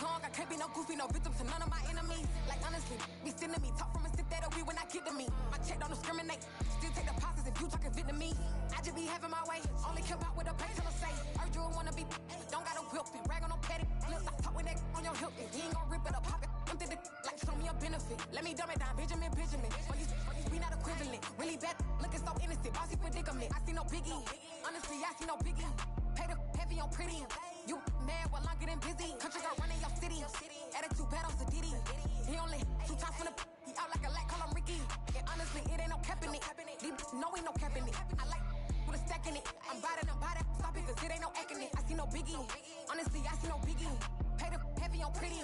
tongue. I can't be no goofy, no victim to none of my enemies. Like honestly, be sending me talk from a sip that we when I get to me. My check don't discriminate. Still take deposits if you talking Vietnamese. I just be having my way. Only care about what the patient will say. Urge you wanna be, don't got no whip and rag on no petty. Flips, I talk with that on your hip. He ain't gon' rip it up, pop it. Empty the like show me a benefit. Let me dumb it down, Benjamin. For you, we not equivalent. Really bad, looking so innocent. Bossy predicament. I see no biggie. Honestly, I see no biggie. Pay the heavy on pretty. You mad while I'm getting busy. Country girl running your city. Attitude bad on Sadidi. He only 2 times from the he out like a lack, call him Ricky. And honestly, it ain't no cap in it. No, ain't no cap in it. I like with a stack in it. I'm by that. Stop it, cause it ain't no acting it. I see no biggie. Honestly, I see no biggie. Pay the heavy on pretty.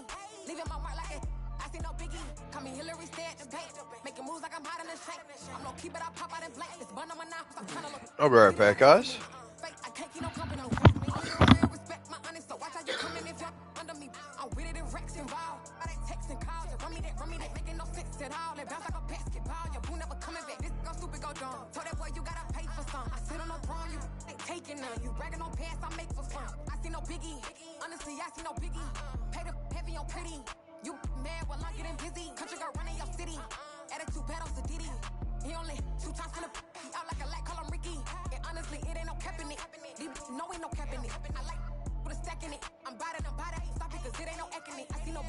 Leaving my mark like it. I see no biggie. Call me Hillary, stay at the bank. Making moves like I'm hot in the shank. I'm gonna keep it, I pop out in blank. It's bun on my knife, I'm trying to look. I'll be right back, guys. I can't keep no company. Only respect my honest, so watch how you come in if you're under me. I'm with it in Rex involved. I ain't texting calls, you run me that, making no sense at all. They bounce like a basketball, your boo never coming back. This go stupid, go dumb. Told that boy you gotta pay for some. I sit on no throne, you ain't taking none. You bragging on pants, I make for fun. I see no biggie, honestly, I see no biggie. Pay the heavy on pretty. You mad while I'm getting busy. Country girl running your city. Attitude bad on Sadidi. He only 2 times from the he out like a lack, call him Ricky. And honestly, it ain't no cap in it. No, ain't no cap in it. I like with a stack in it. I'm by that. Stop it, cause it ain't no acting it. I see no.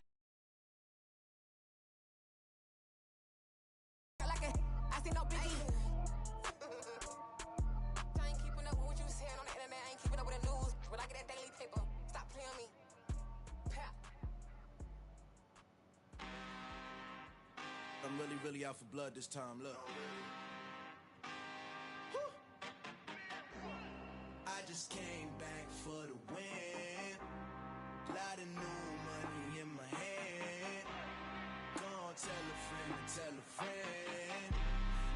I see no biggie. I ain't keeping up with what you saying on the internet. I ain't keeping up with the news. When I get that daily paper, stop playing me. I'm really out for blood this time, look. I just came back for the win. Lot of new money in my hand. Gonna tell a friend.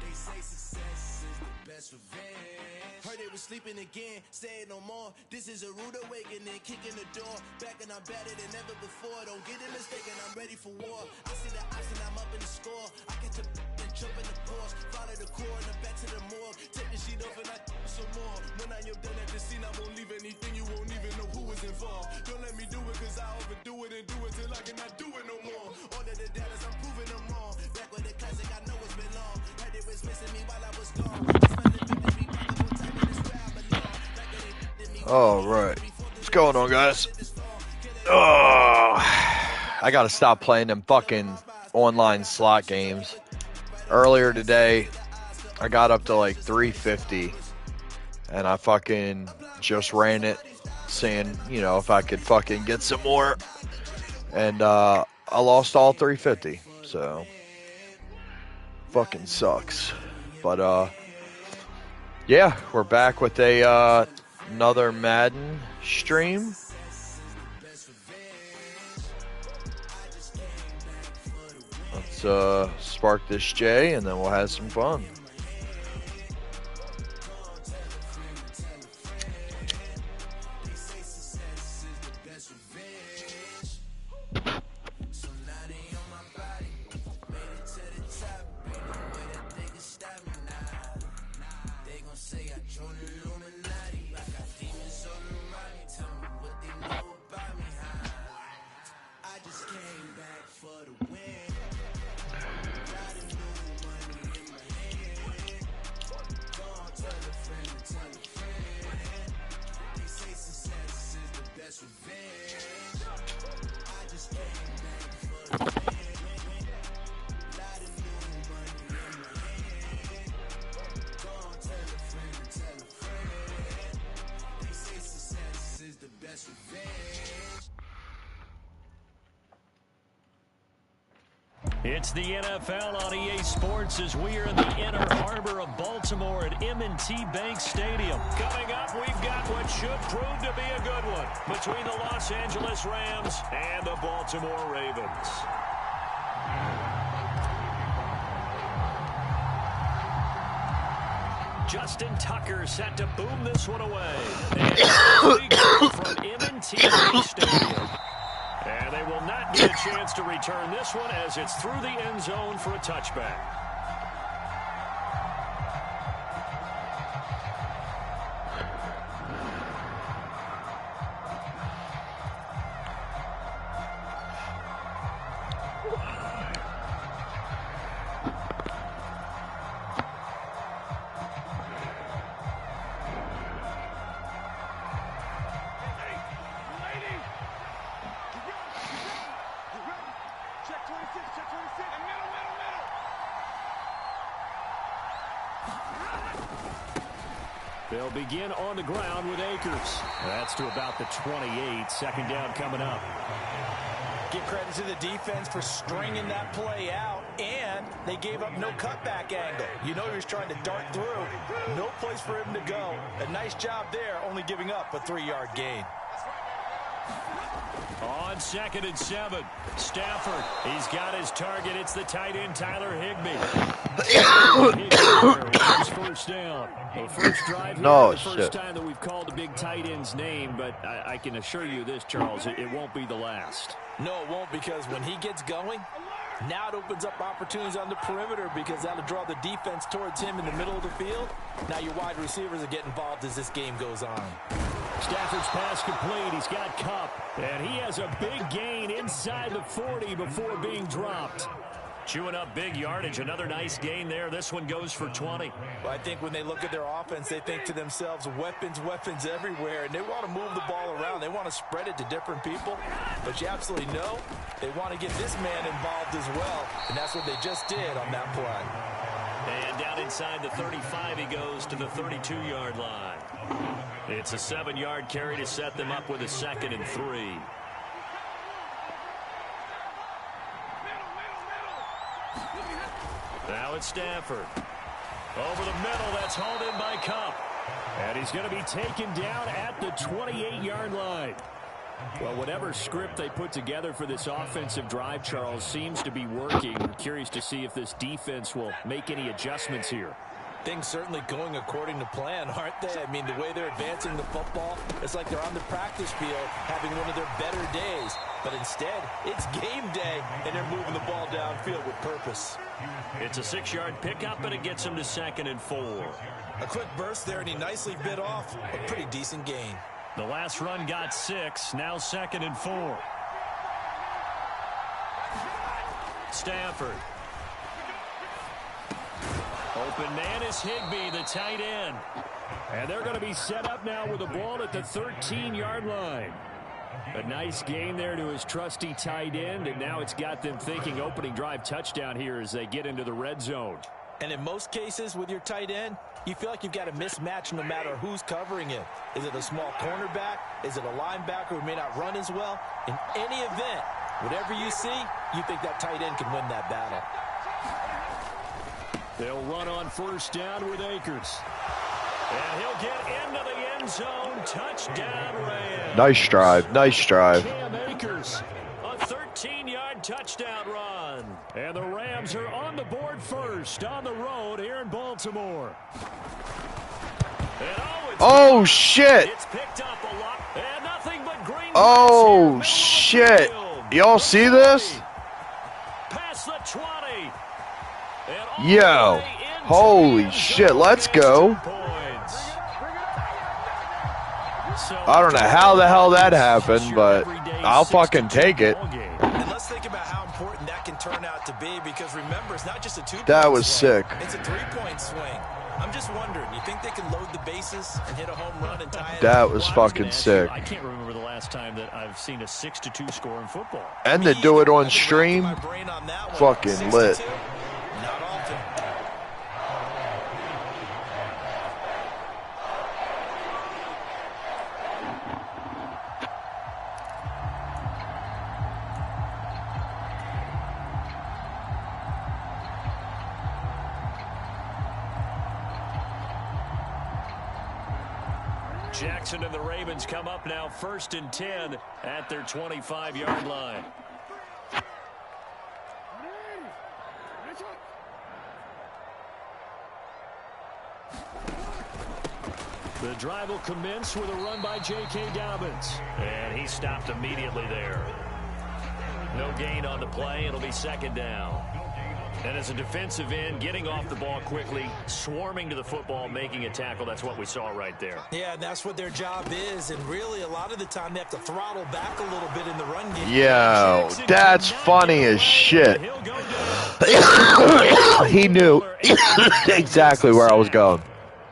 They say success is the best revenge. Heard they was sleeping again, say it no more. This is a rude awakening, kicking the door. Back and I'm better than ever before. Don't get it mistaken, I'm ready for war. I see the option, I'm up in the score. I catch a and jump in the Porsche. Follow the core and the back to the morgue. Take the sheet off and I some more. When I am done at the scene, I won't leave anything. You won't even know who was involved. Don't let me do it, cause I overdo it and do it till I cannot do it no more. All of the doubters, I'm proving them wrong. Back with the classic, I know it's been long. Heard it was missing me while I was gone. All right, what's going on, guys? Oh, I gotta stop playing them fucking online slot games. Earlier today, I got up to like 350, and I fucking just ran it, seeing, you know, if I could fucking get some more, and I lost all 350, so fucking sucks. But yeah, we're back with a another Madden stream. Let's spark this J, and then we'll have some fun. It's the NFL on EA Sports as we are in the inner harbor of Baltimore at M&T Bank Stadium. Coming up, we've got what should prove to be a good one between the Los Angeles Rams and the Baltimore Ravens. Justin Tucker set to boom this one away. And from M&T Bank Stadium. And they will not get a chance to return this one as it's through the end zone for a touchback. They'll begin on the ground with Akers. That's to about the 28. Second down coming up. Give credit to the defense for stringing that play out, and they gave up no cutback angle. You know he was trying to dart through. No place for him to go. A nice job there, only giving up a 3-yard gain. On 2nd and 7, Stafford. He's got his target. It's the tight end, Tyler Higbee. First down. The first drive here, the first time that we've called the big tight end's name, but I can assure you this, Charles, it won't be the last. No, it won't, because when he gets going, now it opens up opportunities on the perimeter, because that'll draw the defense towards him in the middle of the field. Now your wide receivers will get involved as this game goes on. Stafford's pass complete. He's got Kupp, and he has a big gain inside the 40 before being dropped. Chewing up big yardage. Another nice gain there. This one goes for 20. Well, I think when they look at their offense, they think to themselves, weapons, weapons everywhere, and they want to move the ball around. They want to spread it to different people, but you absolutely know they want to get this man involved as well, and that's what they just did on that play. And down inside the 35, he goes to the 32-yard line. It's a 7-yard carry to set them up with a 2nd and 3. Now it's Stafford. Over the middle, that's hauled in by Kupp. And he's going to be taken down at the 28-yard line. Well, whatever script they put together for this offensive drive, Charles, seems to be working. I'm curious to see if this defense will make any adjustments here. Things certainly going according to plan, aren't they? I mean, the way they're advancing the football, it's like they're on the practice field having one of their better days. But instead, it's game day, and they're moving the ball downfield with purpose. It's a 6-yard pickup, and it gets him to 2nd and 4. A quick burst there, and he nicely bit off a pretty decent gain. The last run got 6, now 2nd and 4. Stafford. Open man is Higbee, the tight end. And they're going to be set up now with the ball at the 13-yard line. A nice gain there to his trusty tight end, and now it's got them thinking opening drive touchdown here as they get into the red zone. And in most cases with your tight end, you feel like you've got a mismatch no matter who's covering it. Is it a small cornerback? Is it a linebacker who may not run as well? In any event, whatever you see, you think that tight end can win that battle. They'll run on first down with Akers. And he'll get into the end zone. Touchdown, Rams. Nice drive. Nice drive. Cam Akers, a 13-yard touchdown run. And the Rams are on the board first on the road here in Baltimore. And oh, shit. It's picked up a lot. And nothing but green. Oh, shit. Y'all see this? Past the 20. Yo. Holy shit. Let's go. I don't know how the hell that happened, but I'll fucking take it. And let's think about how important that can turn out to be, because remember, it's not just a 2-point That was swing. sick. It's a 3-point swing. I'm just wondering, you think they can load the bases and hit a home run and tie it That up? was fucking sick. I can't remember the last time that I've seen a 6-2 score in football. And to do it on stream, fucking lit. Not often. Jackson and the Ravens come up now 1st and 10 at their 25-yard line. The drive will commence with a run by J.K. Dobbins. And he stopped immediately there. No gain on the play. It'll be 2nd down. And as a defensive end, getting off the ball quickly, swarming to the football, making a tackle, that's what we saw right there. Yeah, and that's what their job is. And really, a lot of the time, they have to throttle back a little bit in the run game. Yo, that's funny as shit. He knew exactly where I was going.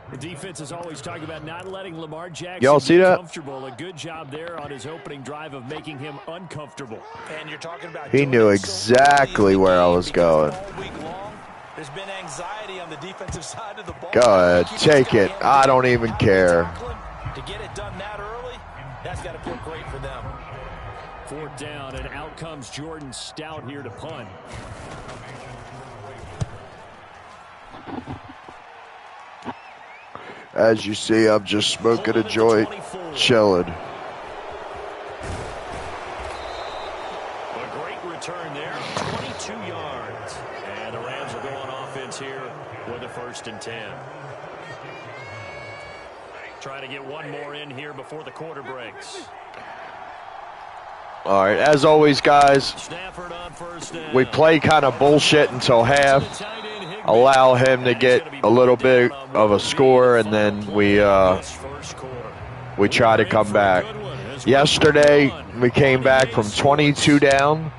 The defense is always talking about not letting Lamar Jackson Y'all see that? comfortable. A good job there on his opening drive of making him uncomfortable. And you're talking about He knew exactly where I was going. All week long, There's been anxiety on the defensive side of the ball. Go ahead, take it. I don't even care. To get it done that early, that's got to feel great for them. 4th down, and out comes Jordan Stout here to punt. As you see, I'm just smoking a joint, chilling. A great return there, 22 yards. And the Rams are going offense here with a 1st and 10. Trying to get one more in here before the quarter breaks. All right, as always, guys, we play kind of bullshit until half. Allow him to get a little bit of a score, and then we try to come back. Yesterday, we came back from 22 down.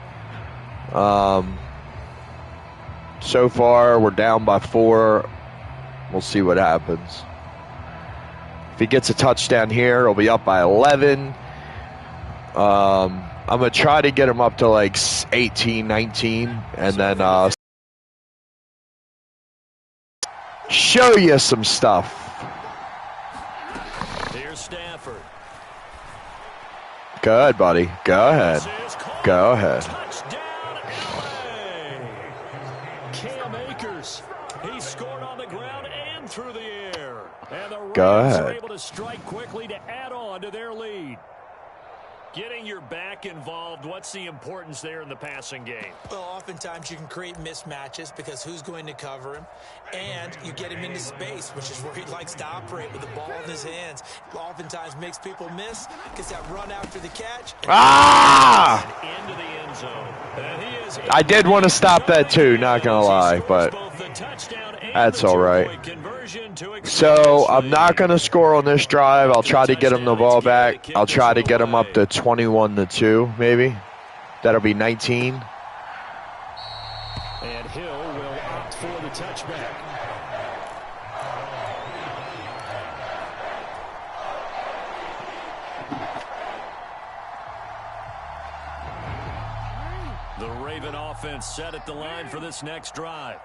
So far, we're down by 4. We'll see what happens. If he gets a touchdown here, he'll be up by 11. I'm going to try to get him up to like 18, 19, and then show you some stuff. Here's Stafford. Go ahead, buddy. Go ahead. Go ahead. Touchdown, LA. Cam Akers. He scored on the ground and through the air. And the Rams are able to strike quickly to add on to their lead. Getting your back involved, what's the importance there in the passing game? Well, oftentimes you can create mismatches because who's going to cover him? And you get him into space, which is where he likes to operate with the ball in his hands. Oftentimes makes people miss, gets that run after the catch. Into the end zone. I did want to stop that too, not going to lie, but that's all right. So I'm not going to score on this drive. I'll try to get him the ball back. I'll try to get him up to 21-2, maybe. That'll be 19. And Hill will opt for the touchback. The Raven offense set at the line for this next drive.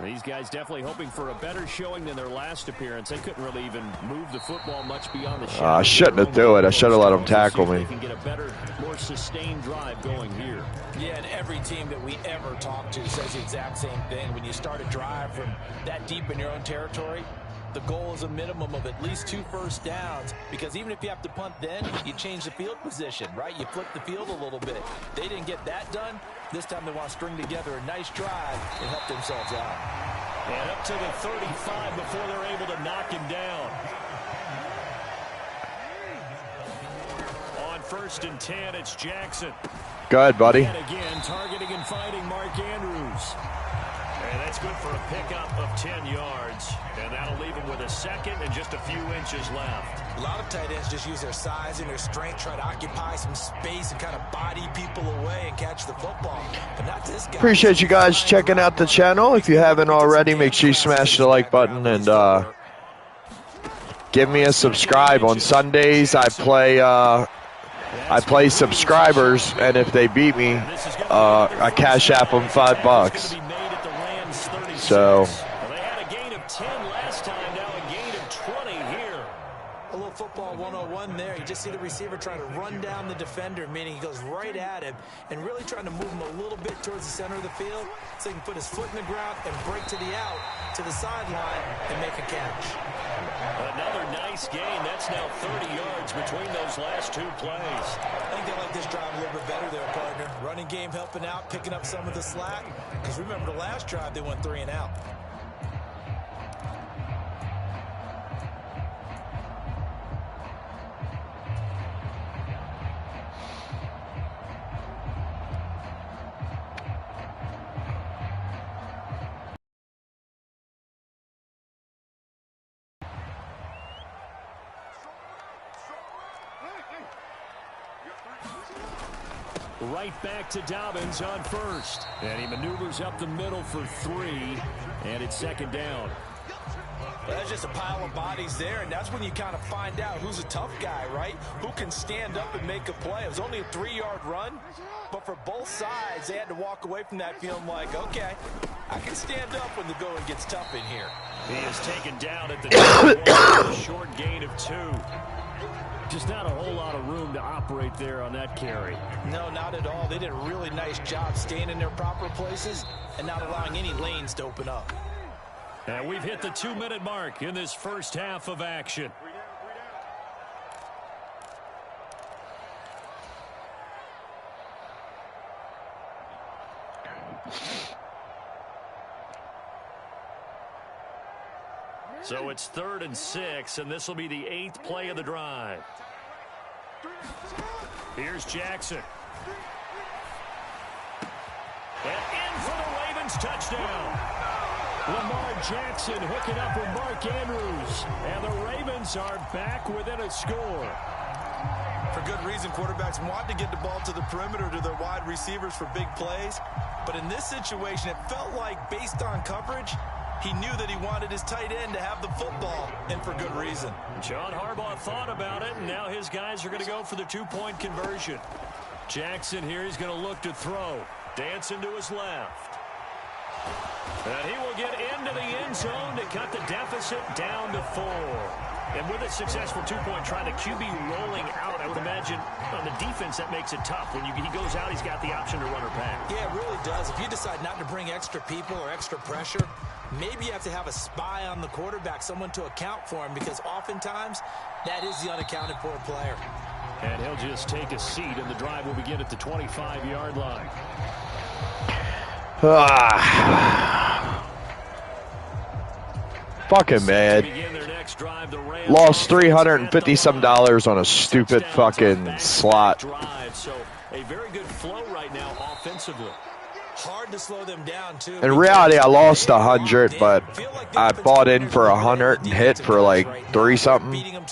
These guys definitely hoping for a better showing than their last appearance. They couldn't really even move the football much beyond the shadow. I shouldn't have done it. I should have let him tackle me. They can get a better, more sustained drive going here. Yeah, and every team that we ever talk to says the exact same thing. When you start a drive from that deep in your own territory, the goal is a minimum of at least 2 first downs, because even if you have to punt then, you change the field position, right? You flip the field a little bit. They didn't get that done. This time they want to string together a nice drive and help themselves out. And up to the 35 before they're able to knock him down. On 1st and 10, it's Jackson. Go ahead, buddy. And again, targeting and fighting Mark Andrews. And that's good for a pickup of 10 yards. And that'll leave him with a second and just a few inches left. A lot of tight ends just use their size and their strength, try to occupy some space and kind of body people away and catch the football. But not this guy. Appreciate you guys checking out the channel. If you haven't already, make sure you smash the like button and give me a subscribe. On Sundays, I play subscribers, and if they beat me, I cash app them $5. So they had a gain of 10 last time, now a gain of 20 here. A little football 101 there. You just see the receiver trying to run down the defender, meaning he goes right at him and really trying to move him a little bit towards the center of the field so he can put his foot in the ground and break to the out, to the sideline, and make a catch. Another nice gain. That's now 30 yards between those last 2 plays. I think they like this drive a little bit better there, partner. Running game helping out, picking up some of the slack. Because remember, the last drive, they went 3 and out. Right back to Dobbins on 1st. And he maneuvers up the middle for 3. And it's 2nd down. Well, that's just a pile of bodies there, and that's when you kind of find out who's a tough guy, right? Who can stand up and make a play. It was only a 3-yard run, but for both sides, they had to walk away from that feeling like, okay, I can stand up when the going gets tough in here. He is taken down at the with a short gain of 2. Just not a whole lot of room to operate there on that carry. No, not at all. They did a really nice job staying in their proper places and not allowing any lanes to open up. And we've hit the 2-minute mark in this first half of action. So it's 3rd and 6, and this will be the 8th play of the drive. Here's Jackson. And in for the Ravens touchdown. Lamar Jackson hooking up with Mark Andrews. And the Ravens are back within a score. For good reason, quarterbacks want to get the ball to the perimeter to their wide receivers for big plays. But in this situation, it felt like based on coverage, he knew that he wanted his tight end to have the football, and for good reason. John Harbaugh thought about it, and now his guys are going to go for the 2-point conversion. Jackson here, he's going to look to throw. Dancing to his left. And he will get into the end zone to cut the deficit down to 4. And with a successful 2-point try, the QB rolling out, I would imagine on the defense that makes it tough. When he goes out, he's got the option to run or pass. Yeah, it really does. If you decide not to bring extra people or extra pressure, maybe you have to have a spy on the quarterback, someone to account for him, because oftentimes that is the unaccounted for player. And he'll just take a seat, and the drive will begin at the 25-yard line. Fucking mad. Lost $350-some on a stupid fucking slot. So a very good flow right now offensively. Hard to slow them down too. In reality, I lost 100, but I bought in for 100 and hit for like 3-something.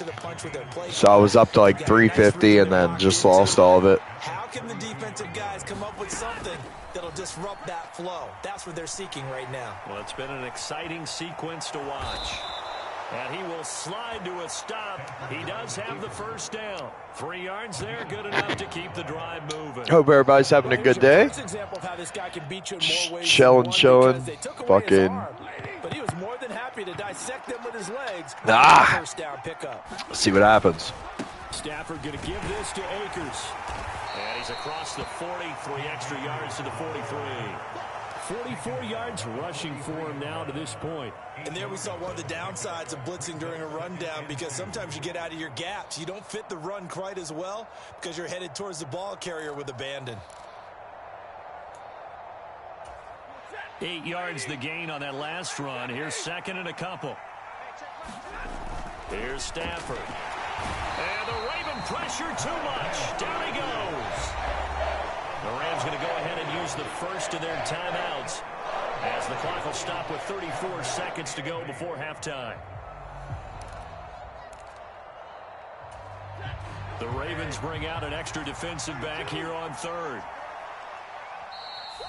So I was up to like 350 and then just lost all of it. How can the defensive guys come up with something that'll disrupt that flow? That's what they're seeking right now. Well, it's been an exciting sequence to watch. And he will slide to a stop. He does have the first down. 3 yards there, good enough to keep the drive moving. Hope everybody's having a good day. Chilling. Fucking. But he was more than happy to dissect them with his legs. First down pickup. See what happens. Stafford going to give this to Akers. And he's across the 40, 3 extra yards to the 43. 44 yards rushing for him now to this point. And there we saw one of the downsides of blitzing during a rundown, because sometimes you get out of your gaps. You don't fit the run quite as well because you're headed towards the ball carrier with abandon. 8 yards the gain on that last run. Here's 2nd and a couple. Here's Stafford. And the Raven pressure too much. Down he goes. The Rams going to go ahead and use the first of their timeouts as the clock will stop with 34 seconds to go before halftime. The Ravens bring out an extra defensive back here on 3rd.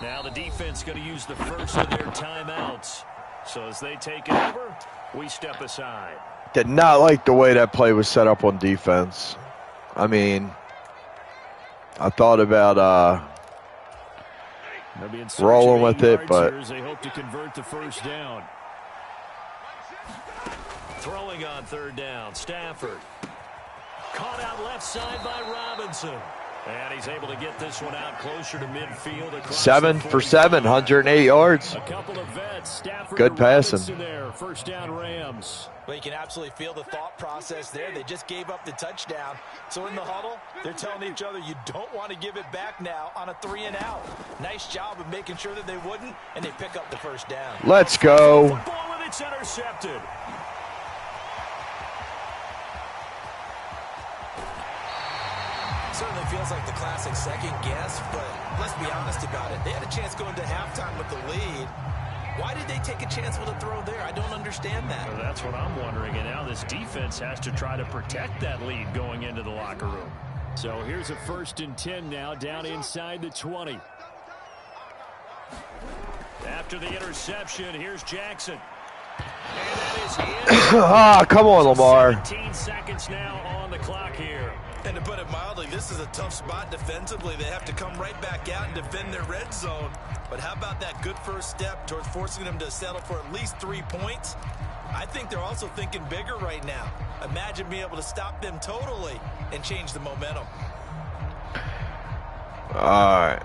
Now the defense going to use the first of their timeouts. So as they take it over, we step aside. Did not like the way that play was set up on defense. I mean, I thought about rolling with it, but they hope to convert the first down. Throwing on 3rd down, Stafford. Caught out left side by Robinson. And he's able to get this one out closer to midfield. 7 for 7, 108 yards. A couple of vets, Stafford good passing. There. First down, Rams. Well, you can absolutely feel the thought process there. They just gave up the touchdown. So in the huddle, they're telling each other, you don't want to give it back now on a 3-and-out. Nice job of making sure that they wouldn't, and they pick up the first down. Let's go. Football, and it's intercepted. Certainly feels like the classic second guess, but let's be honest about it. They had a chance going to halftime with the lead. Why did they take a chance with a throw there? I don't understand that. Well, that's what I'm wondering. And now this defense has to try to protect that lead going into the locker room. So here's a 1st and 10 now down inside the 20. After the interception, here's Jackson. Ah, come on, Lamar. 17 seconds now on the clock here. And to put it mildly, this is a tough spot defensively. They have to come right back out and defend their red zone. But how about that good first step towards forcing them to settle for at least 3 points? I think they're also thinking bigger right now. Imagine being able to stop them totally and change the momentum. All right.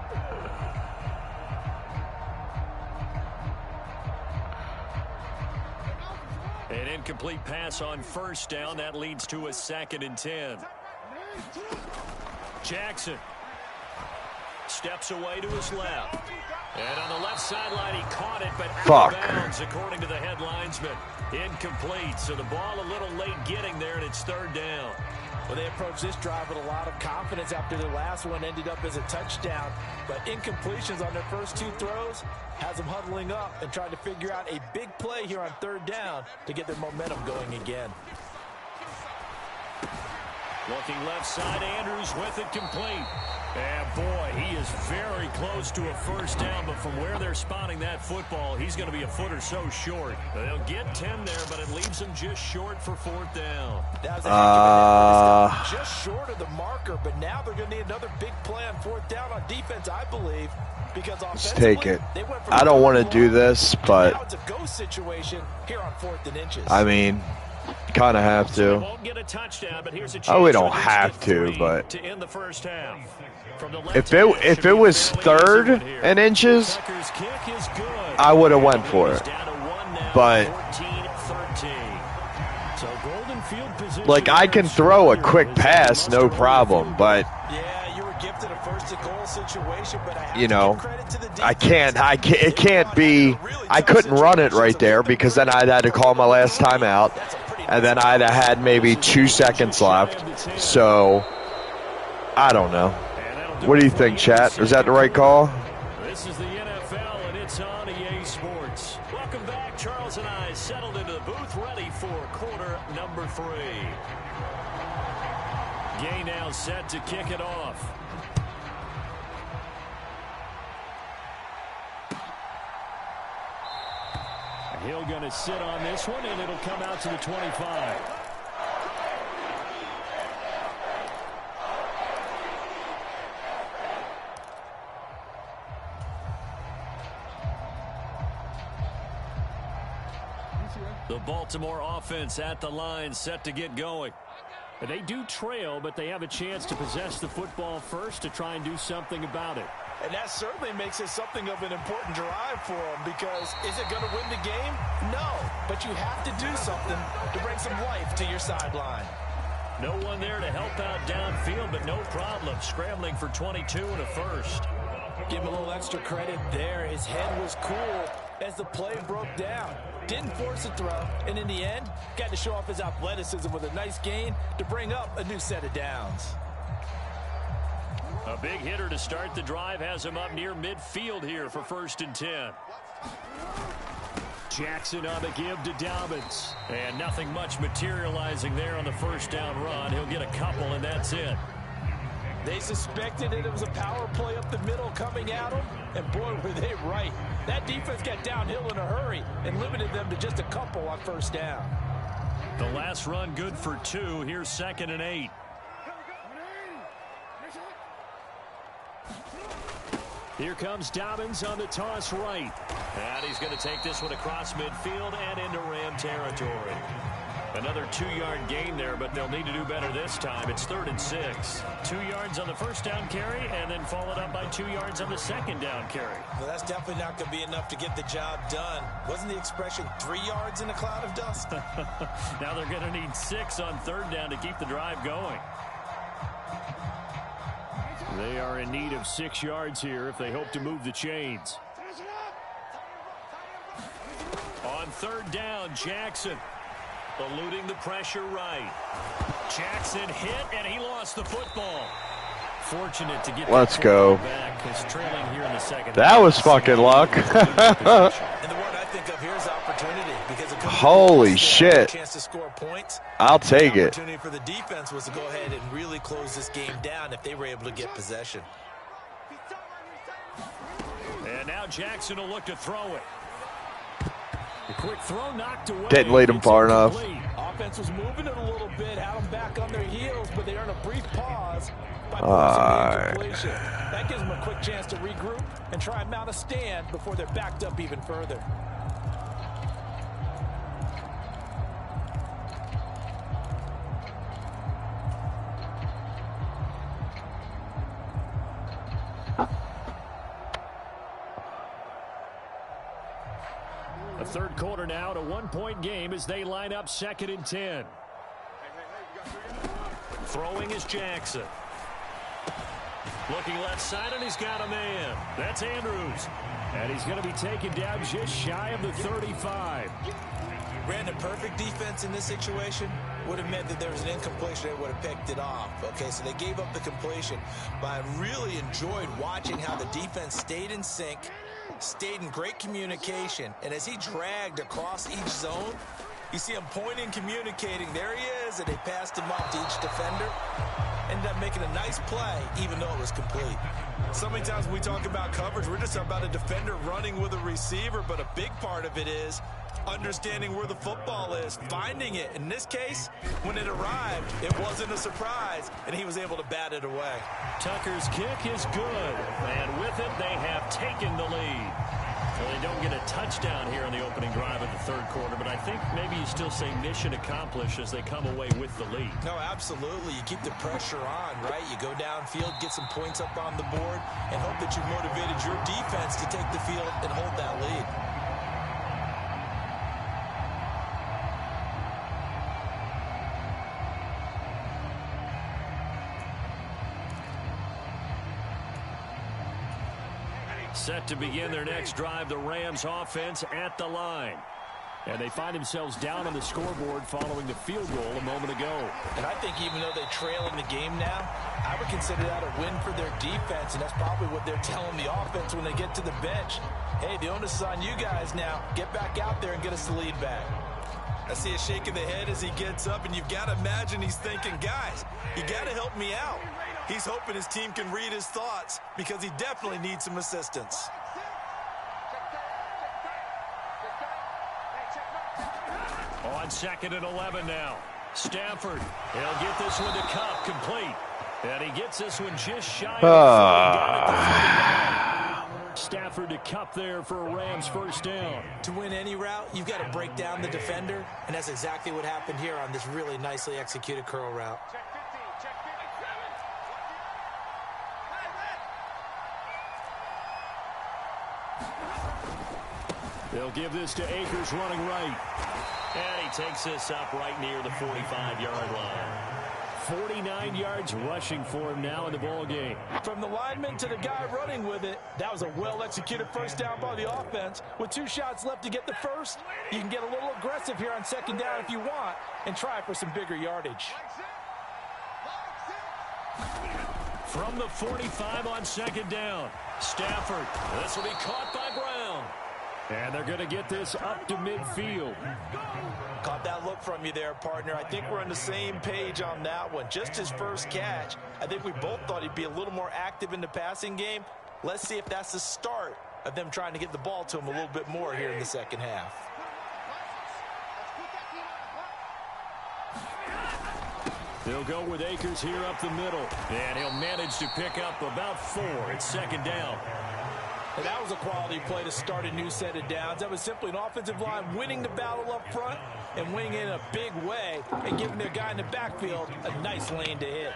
An incomplete pass on first down. That leads to a 2nd and 10. Jackson steps away to his left. And on the left sideline, he caught it, but out of bounds, according to the head linesman. Incomplete, so the ball a little late getting there, and it's 3rd down. Well, they approached this drive with a lot of confidence after their last one ended up as a touchdown. But incompletions on their first 2 throws has them huddling up and trying to figure out a big play here on 3rd down to get their momentum going again. Looking left side, Andrews with it complete. And boy, he is very close to a first down, but from where they're spotting that football, he's going to be a foot or so short. They'll get 10 there, but it leaves them just short for 4th down. That was a just short of the marker, but now they're going to need another big play on 4th down on defense, I believe, because let's take it. They went from I don't want to do this, but now it's a go situation here on 4th and inches. I mean, kind of have to. Won't get a touchdown, but here's a chance. Oh, we don't have to, but to end the first half. If it was 3rd and inches, I would have went for it. But like, I can throw a quick pass, no problem. But yeah, you were gifted a first and goal situation, but it can't be. I couldn't run it right there because then I'd had to call my last timeout, and then I'd have had maybe 2 seconds left. So I don't know. What do you think, chat? Is that the right call? This is the NFL, and it's on EA Sports. Welcome back. Charles and I settled into the booth, ready for quarter number 3. Gay now set to kick it off. Hill going to sit on this one, and it'll come out to the 25. The Baltimore offense at the line, set to get going. They do trail, but they have a chance to possess the football first to try and do something about it. And that certainly makes it something of an important drive for them, because is it going to win the game? No, but you have to do something to bring some life to your sideline. No one there to help out downfield, but no problem. Scrambling for 22 and a first. Give him a little extra credit there. His head was cool as the play broke down. Didn't force a throw, and in the end, got to show off his athleticism with a nice gain to bring up a new set of downs. A big hitter to start the drive has him up near midfield here for 1st and 10. Jackson on the give to Dobbins. And nothing much materializing there on the first down run. He'll get a couple, and that's it. They suspected it was a power play up the middle coming at them, and boy, were they right. That defense got downhill in a hurry and limited them to just a couple on first down. The last run good for 2. Here's 2nd and 8. Here comes Dobbins on the toss right. And he's going to take this one across midfield and into Ram territory. Another 2-yard gain there, but they'll need to do better this time. It's 3rd and 6. 2 yards on the first down carry, and then followed up by 2 yards on the second down carry. Well, that's definitely not going to be enough to get the job done. Wasn't the expression 3 yards in a cloud of dust? Now they're going to need 6 on 3rd down to keep the drive going. They are in need of 6 yards here if they hope to move the chains. On 3rd down, Jackson. Eluding the pressure right. Jackson hit, and he lost the football. Fortunate to get Let's go. Back. Trailing here in the second. That was fucking luck. And the word I think of here is opportunity, because it holy shit. Chance to score points. I'll take it. The opportunity for the defense was to go ahead and really close this game down if they were able to get possession. And now Jackson will look to throw it. Quick throw knocked away. Didn't lead him far enough. Offense was moving it a little bit, had them back on their heels, but they earned a brief pause by forcing the incompletion. That gives them a quick chance to regroup and try and mount a stand before they're backed up even further. The third quarter now at a one-point game as they line up 2nd and 10. Throwing is Jackson. Looking left side, and he's got a man. That's Andrews. And he's going to be taken down just shy of the 35. Brandon, perfect defense in this situation would have meant that there was an incompletion. They would have picked it off. Okay, so they gave up the completion. But I really enjoyed watching how the defense stayed in sync, stayed in great communication, and as he dragged across each zone, you see him pointing, communicating. There he is, and they passed him off to each defender. Ended up making a nice play, even though it was complete. So many times when we talk about coverage, we're just about a defender running with a receiver, but a big part of it is understanding where the football is, finding it. In this case, when it arrived, it wasn't a surprise, and he was able to bat it away. Tucker's kick is good, and with it, they have taken the lead. Well, they don't get a touchdown here in the opening drive of the third quarter, but I think maybe you still say mission accomplished as they come away with the lead. No, absolutely. You keep the pressure on, right? You go downfield, get some points up on the board, and hope that you've motivated your defense to take the field and hold that lead. Set to begin their next drive, the Rams offense at the line. And they find themselves down on the scoreboard following the field goal a moment ago. And I think even though they trail in the game now, I would consider that a win for their defense, and that's probably what they're telling the offense when they get to the bench. Hey, the onus is on you guys now. Get back out there and get us the lead back. I see a shake of the head as he gets up, and you've got to imagine he's thinking, guys, you got to help me out. He's hoping his team can read his thoughts because he definitely needs some assistance. On 2nd and 11 now. Stafford, he'll get this one to Cup complete. And he gets this one just shy of Stafford to Cup there for a Rams first down. To win any route, you've got to break down the defender, and that's exactly what happened here on this really nicely executed curl route. They'll give this to Akers running right. And he takes this up right near the 45-yard line. 49 yards rushing for him now in the ball game. From the lineman to the guy running with it, that was a well-executed first down by the offense. With 2 shots left to get the first, you can get a little aggressive here on 2nd down if you want and try for some bigger yardage. From the 45 on 2nd down, Stafford. This will be caught by Brown. And they're going to get this up to midfield. Caught that look from you there, partner. I think we're on the same page on that one. Just his first catch. I think we both thought he'd be a little more active in the passing game. Let's see if that's the start of them trying to get the ball to him a little bit more here in the second half. They'll go with Akers here up the middle. And he'll manage to pick up about 4 at 2nd down. And that was a quality play to start a new set of downs. That was simply an offensive line winning the battle up front and winning in a big way and giving their guy in the backfield a nice lane to hit.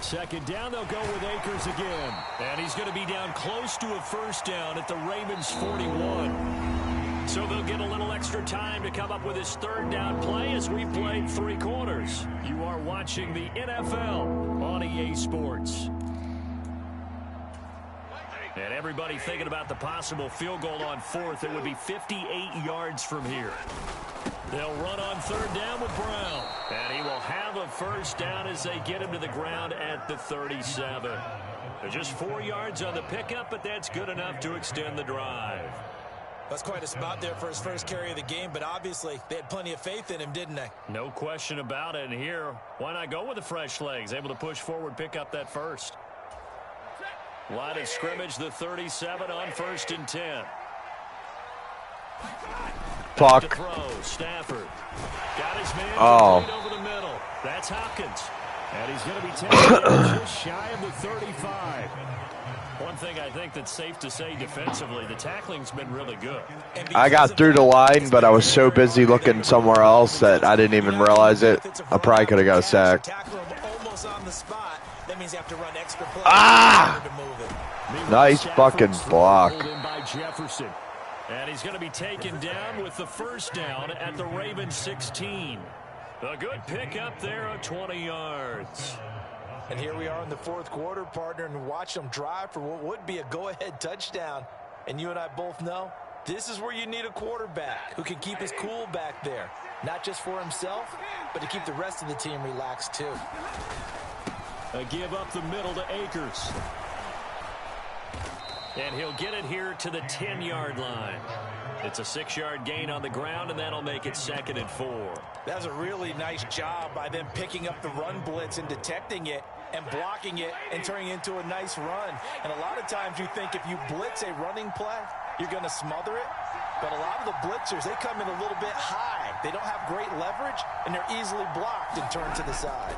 Second down, they'll go with Akers again. And he's going to be down close to a first down at the Ravens 41. So they'll get a little extra time to come up with his third down play as we've played 3 quarters. You are watching the NFL on EA Sports. And everybody thinking about the possible field goal on 4th. It would be 58 yards from here. They'll run on 3rd down with Brown. And he will have a first down as they get him to the ground at the 37. They're just 4 yards on the pickup, but that's good enough to extend the drive. That's quite a spot there for his first carry of the game, but obviously they had plenty of faith in him, didn't they? No question about it. And here, why not go with the fresh legs? Able to push forward, pick up that first. Line of scrimmage, the 37 on 1st and 10. Fuck. To throw, Stafford. Got his man complete over the middle. That's Hopkins. And he's going to be taken just shy of the 35. One thing I think that's safe to say defensively, the tackling's been really good. I got through the line, but I was so busy looking somewhere else that I didn't even realize it. I probably could have got a sack. Ah! Nice fucking block. And he's going to be taken down with the first down at the Ravens 16. A good pickup there of 20 yards. And here we are in the fourth quarter, partner, and watch them drive for what would be a go-ahead touchdown. And you and I both know this is where you need a quarterback who can keep his cool back there. Not just for himself, but to keep the rest of the team relaxed too. A give up the middle to Akers. And he'll get it here to the 10-yard line. It's a 6-yard gain on the ground, and that'll make it 2nd and 4. That's a really nice job by them picking up the run blitz and detecting it and blocking it and turning it into a nice run. And a lot of times you think if you blitz a running play, you're going to smother it. But a lot of the blitzers, they come in a little bit high. They don't have great leverage, and they're easily blocked and turned to the side.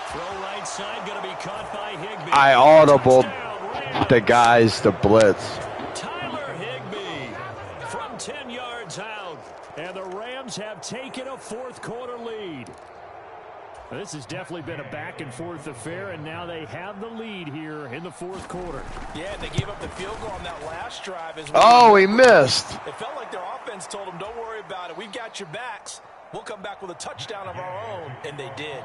Throw right side, going to be caught by Higbee. I audibled the guys to blitz. Tyler Higbee from 10 yards out. And the Rams have taken a fourth quarter lead. This has definitely been a back-and-forth affair, and now they have the lead here in the fourth quarter. Yeah, they gave up the field goal on that last drive as well. Oh, he missed. It felt like their offense told them, don't worry about it. We've got your backs. We'll come back with a touchdown of our own, and they did.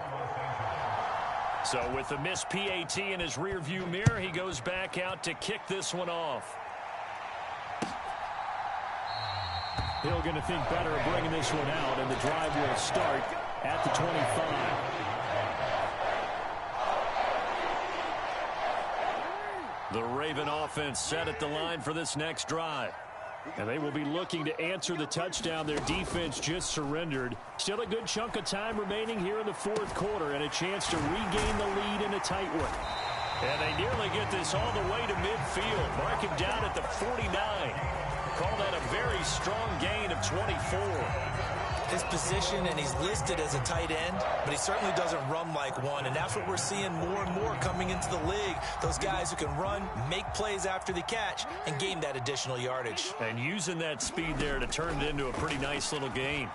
So with the missed PAT in his rearview mirror, he goes back out to kick this one off. Hill going to think better of bringing this one out, and the drive will start at the 25. The Raven offense set at the line for this next drive. And they will be looking to answer the touchdown. Their defense just surrendered. Still a good chunk of time remaining here in the fourth quarter and a chance to regain the lead in a tight one. And they nearly get this all the way to midfield. Mark him down at the 49. Call that a very strong gain of 24. His position, and he's listed as a tight end, but he certainly doesn't run like one, and that's what we're seeing more and more coming into the league. Those guys who can run, make plays after the catch, and gain that additional yardage. And using that speed there to turn it into a pretty nice little game.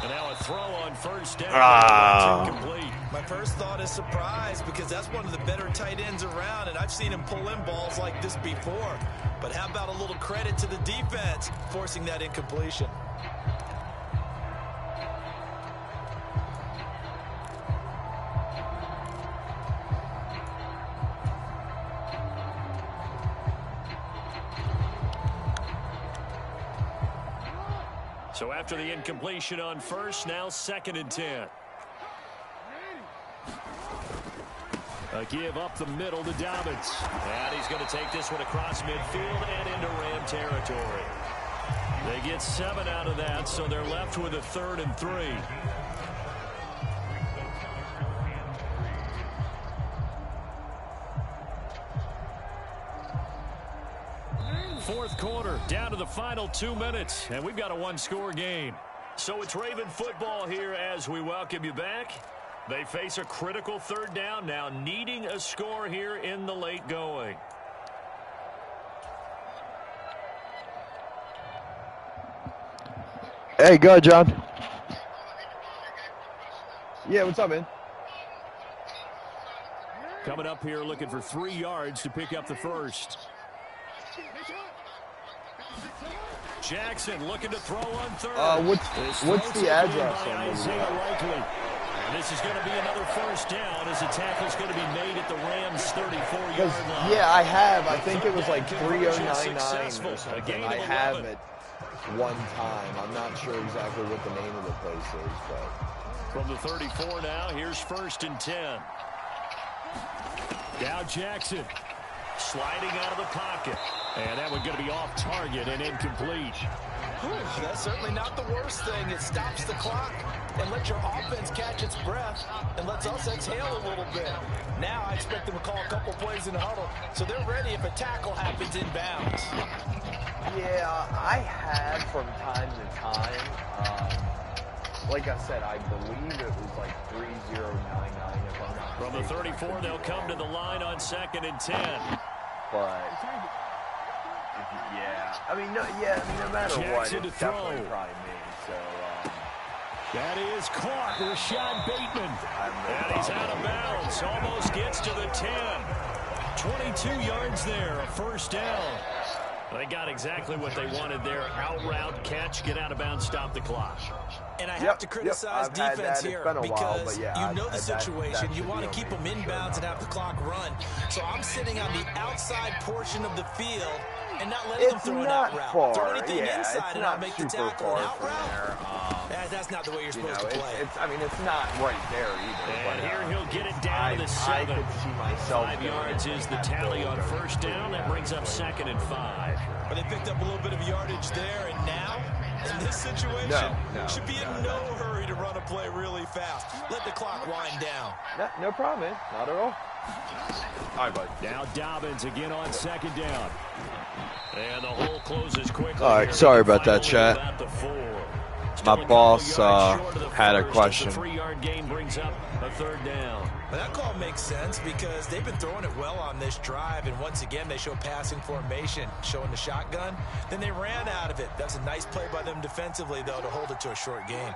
And now a throw on first down. Incomplete. My first thought is surprise, because that's one of the better tight ends around, and I've seen him pull in balls like this before. But how about a little credit to the defense forcing that incompletion? So after the incompletion on first, now 2nd and 10. A give up the middle to Dobbins. And he's going to take this one across midfield and into Ram territory. They get 7 out of that, so they're left with a 3rd and 3. Fourth quarter, down to the final 2 minutes, and we've got a one-score game. So it's Raven football here as we welcome you back. They face a critical 3rd down now, needing a score here in the late going. Hey, go, John. Yeah, what's up, man? Coming up here looking for 3 yards to pick up the first. Jackson looking to throw on 3rd. What's the address on Isaiah Likely. And this is going to be another first down as the tackle's going to be made at the Rams' 34-yard line. Yeah, I have. I think it was like 3099 or something. I have it one time. I'm not sure exactly what the name of the place is, but from the 34 now, here's 1st and 10. Now Jackson sliding out of the pocket. And that one's going to be off target and incomplete. That's certainly not the worst thing. It stops the clock and lets your offense catch its breath and lets us exhale a little bit. Now I expect them to call a couple plays in the huddle so they're ready if a tackle happens inbounds. Yeah, I had from time to time, like I said, I believe it was like 3099 if I'm not From the 34, they'll come to the line on 2nd and 10. But, yeah, I mean, no matter what, it's definitely probably me, so, that is caught. Rashad Bateman. And he's out of bounds. Almost gets to the 10. 22 yards there, a first down. They got exactly what they wanted there. Out route, catch, get out of bounds, stop the clock. And I have to criticize defense here because you know the situation. You want to keep them inbounds and have the clock run. So I'm sitting on the outside portion of the field and not letting them throw an out route. Throw anything inside and I'll make the tackle. An out route? That's not the way you're supposed to play. It's not right there either. And here he'll get it down to the 7. I could see myself 5 yards is the tally on first down. That brings up 2nd and 5. But they picked up a little bit of yardage there, and now, in this situation, should be in no hurry to run a play really fast. Let the clock wind down. No problem, man. Not at all. All right, bud. Now Dobbins again on 2nd down. And the hole closes quickly. All right, sorry about that, chat. My boss had a question. The 3-yard gain brings up a 3rd down. Well, that call makes sense because they've been throwing it well on this drive, and once again they show passing formation, showing the shotgun. Then they ran out of it. That's a nice play by them defensively, though, to hold it to a short gain.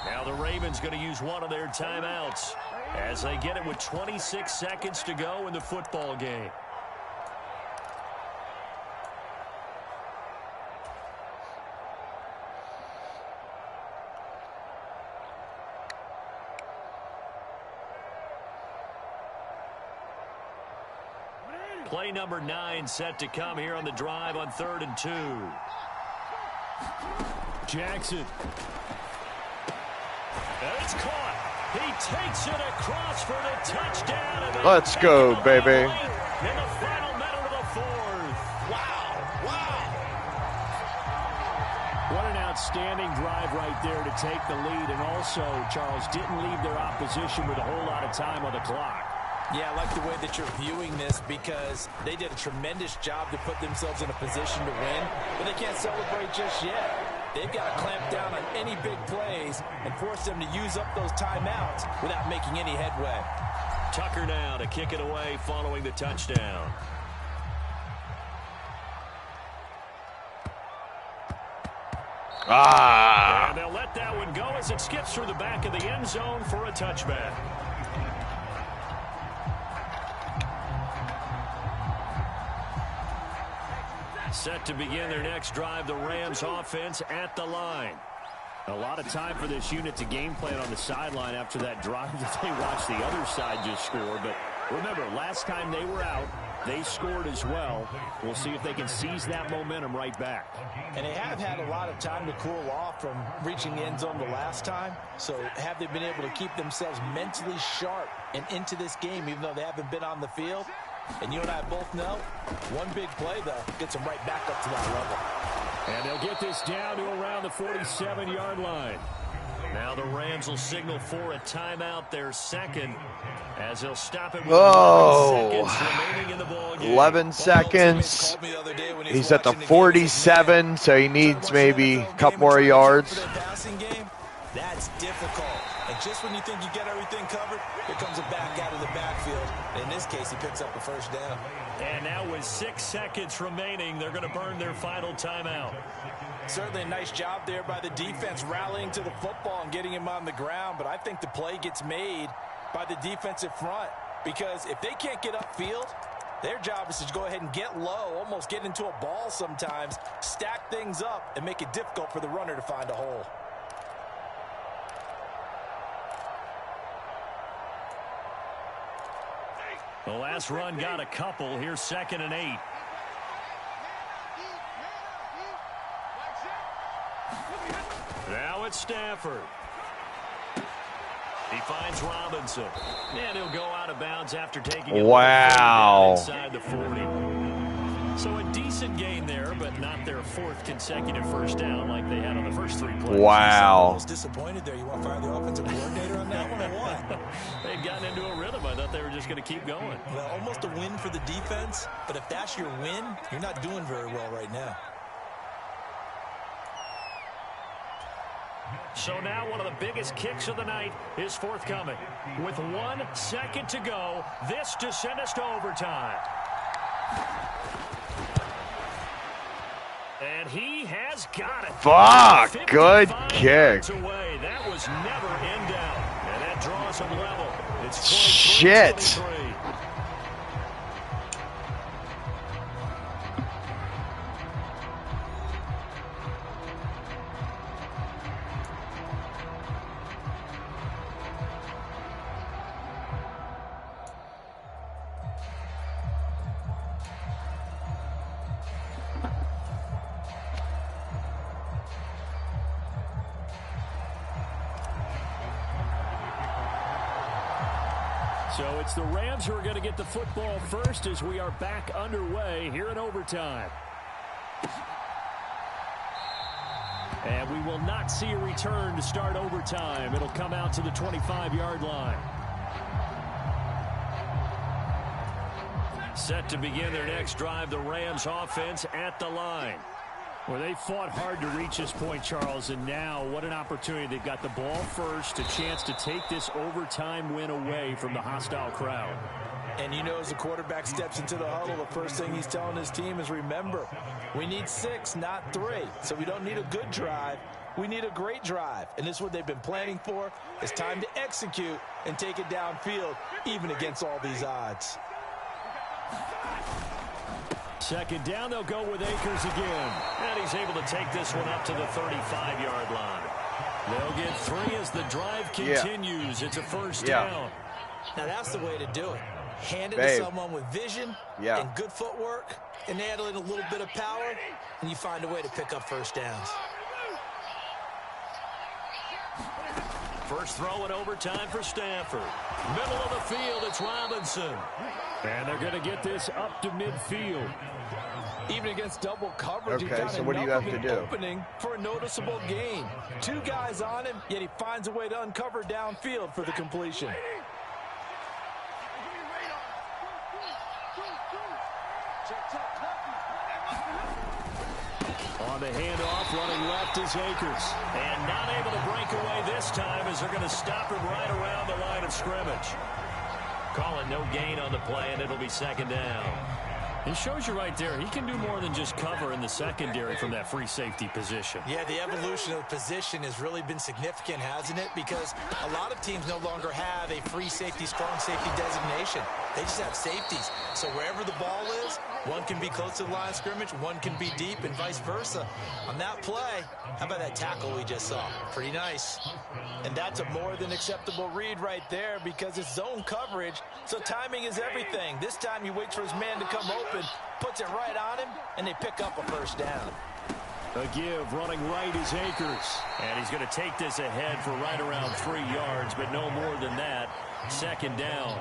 Now the Ravens going to use one of their timeouts as they get it with 26 seconds to go in the football game. Play number 9 set to come here on the drive on 3rd and 2. Jackson. And it's caught. He takes it across for the touchdown. And let's go, baby. In the final minute of the 4th. Wow. What an outstanding drive right there to take the lead. And also, Charles, didn't leave their opposition with a whole lot of time on the clock. Yeah, I like the way that you're viewing this because they did a tremendous job to put themselves in a position to win, but they can't celebrate just yet. They've got to clamp down on any big plays and force them to use up those timeouts without making any headway. Tucker now to kick it away following the touchdown. And they'll let that one go as it skips through the back of the end zone for a touchback. Set to begin their next drive, the Rams offense at the line. A lot of time for this unit to game plan on the sideline after that drive that they watched the other side just score. But remember, last time they were out, they scored as well. We'll see if they can seize that momentum right back. And they have had a lot of time to cool off from reaching the end zone the last time. So have they been able to keep themselves mentally sharp and into this game even though they haven't been on the field? And you and I both know, one big play, though, gets them right back up to that level. And they'll get this down to around the 47-yard line. Now the Rams will signal for a timeout, their 2nd, as they'll stop it with 11 seconds remaining in the ball game. 11 seconds. He's at the 47, so he needs maybe a couple more yards. That's difficult. And just when you think you get everything covered, here comes a back out of the backfield. In this case, he picks up a first down. And now with 6 seconds remaining, they're going to burn their final timeout. Certainly a nice job there by the defense rallying to the football and getting him on the ground. But I think the play gets made by the defensive front. Because if they can't get upfield, their job is to go ahead and get low, almost get into a ball sometimes, stack things up, and make it difficult for the runner to find a hole. The last run got a couple. Here's 2nd and 8. Now it's Stafford. He finds Robinson. And he'll go out of of bounds after taking it Wow. inside the 40. So a decent gain there, but not their 4th consecutive first down like they had on the first 3 plays. Wow. I was disappointed there. You want to fire the offensive coordinator on that one or what? They'd gotten into a rhythm. I thought they were just going to keep going. Well, almost a win for the defense, but if that's your win, you're not doing very well right now. So now one of the biggest kicks of the night is forthcoming. With 1 second to go, this to send us to overtime. And he has got it. Fuck, good kick. Away. That was never in doubt. And that draws him level. It's 23-23. Shit. So it's the Rams who are going to get the football first as we are back underway here in overtime. And we will not see a return to start overtime. It'll come out to the 25-yard line. Set to begin their next drive, the Rams offense at the line. Well, they fought hard to reach this point, Charles, and now what an opportunity. They've got the ball first, a chance to take this overtime win away from the hostile crowd. And you know, as the quarterback steps into the huddle, the first thing he's telling his team is, remember, we need 6, not 3. So we don't need a good drive. We need a great drive. And this is what they've been planning for. It's time to execute and take it downfield, even against all these odds. Second down, they'll go with Akers again. And he's able to take this one up to the 35-yard line. They'll get 3 as the drive continues. It's a first down. Now that's the way to do it. Hand it to someone with vision and good footwork, and add in a little bit of power, and you find a way to pick up first downs. First throw in overtime for Stanford. Middle of the field, it's Robinson. And they're going to get this up to midfield. Even against double coverage, okay, so what do you have to do? Opening for a noticeable gain. 2 guys on him, yet he finds a way to uncover downfield for the completion. On the handoff, running left is Akers. And not able to break away this time as they're going to stop him right around the line of scrimmage. Call it no gain on the play, and it'll be second down. It shows you right there, he can do more than just cover in the secondary from that free safety position. Yeah, the evolution of position has really been significant, hasn't it? Because a lot of teams no longer have a free safety, strong safety designation. They just have safeties. So wherever the ball is, one can be close to the line of scrimmage, one can be deep, and vice versa. On that play, how about that tackle we just saw? Pretty nice. And that's a more than acceptable read right there because it's zone coverage, so timing is everything. This time he waits for his man to come open, puts it right on him, and they pick up a first down. A give, running right is Akers. And he's going to take this ahead for right around 3 yards, but no more than that. Second down.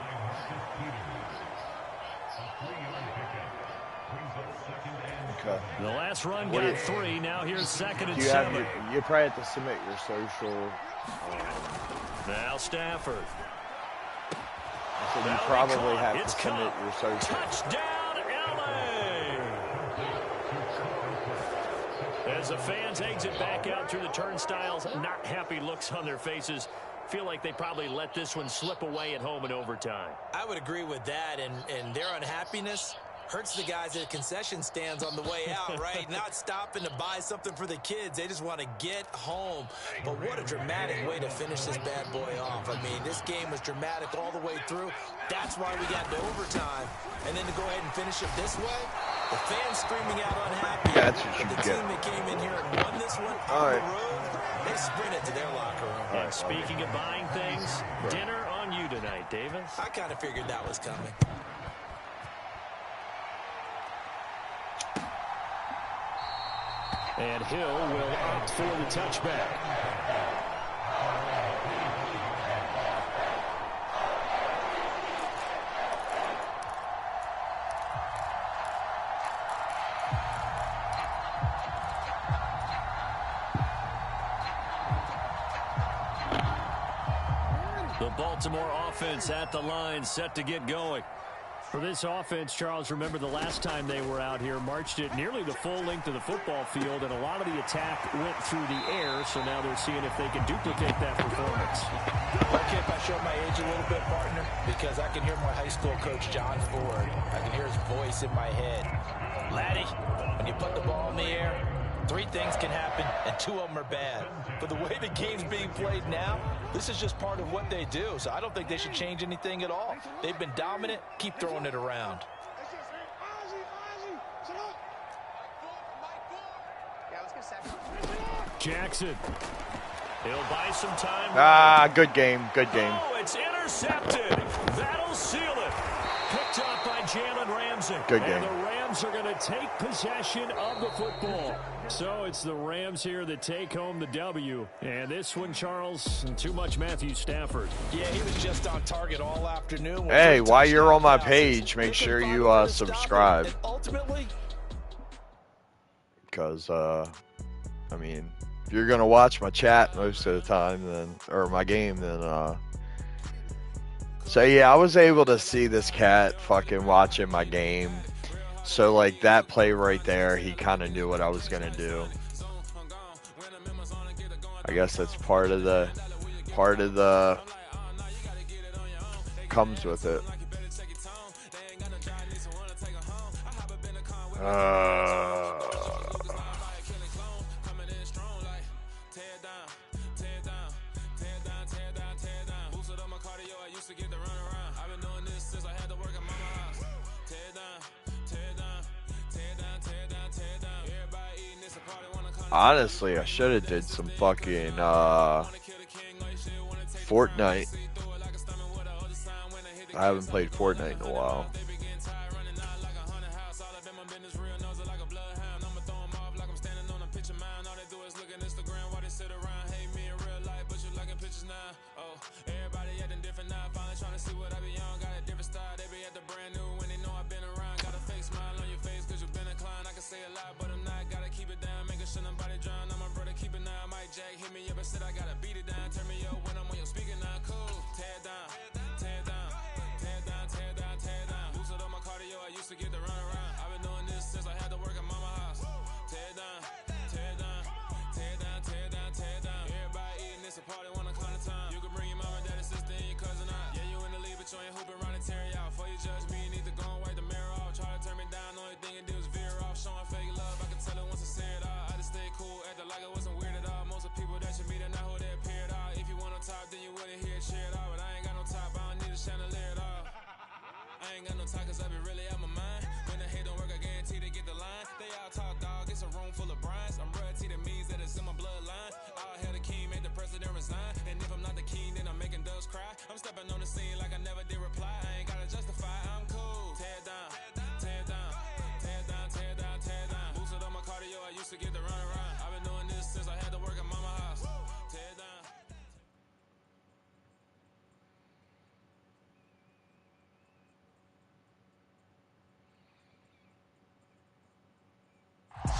Okay. The last run got 3. Now here's second and 7. You probably have to submit your social. Now Stafford. So you probably have to submit your social. Touchdown, LA! As the fans exit back out through the turnstiles, not happy looks on their faces. Feel like they probably let this one slip away at home in overtime. I would agree with that, and their unhappiness hurts the guys at concession stands on the way out, right? Not stopping to buy something for the kids. They just want to get home. But what a dramatic way to finish this bad boy off. I mean, this game was dramatic all the way through. That's why we got to overtime. And then to go ahead and finish it this way, the fans screaming out unhappy. That's what you but the get. team that came in here and won this one on the road, they sprinted to their locker room. And speaking of buying things, dinner on you tonight, Davis. I kind of figured that was coming. And Hill will opt for the touchback. Baltimore offense at the line, set to get going. For this offense, Charles, remember the last time they were out here, marched it nearly the full length of the football field, and a lot of the attack went through the air, so now they're seeing if they can duplicate that performance. Okay, if I show my age a little bit, partner, because I can hear my high school coach, John Ford. I can hear his voice in my head. Laddie, when you put the ball in the air, 3 things can happen, and 2 of them are bad. But the way the game's being played now, this is just part of what they do. So I don't think they should change anything at all. They've been dominant. Keep throwing it around. Jackson. He'll buy some time. Good game. Good game. Oh, it's intercepted. That'll seal it. Picked up by Jalen Ramsey. Good game. And the Rams are going to take possession of the football. So it's the Rams here that take home the W. And this one, Charles, too much Matthew Stafford. Yeah, he was just on target all afternoon. Hey, while you're on my page, make sure you subscribe. Ultimately, because, I mean, if you're going to watch my chat most of the time, then, or my game, then, so yeah, I was able to see this cat fucking watching my game. So like that play right there, he kind of knew what I was going to do. I guess that's part of the comes with it. Honestly, I should have did some fucking Fortnite. I haven't played Fortnite in a while.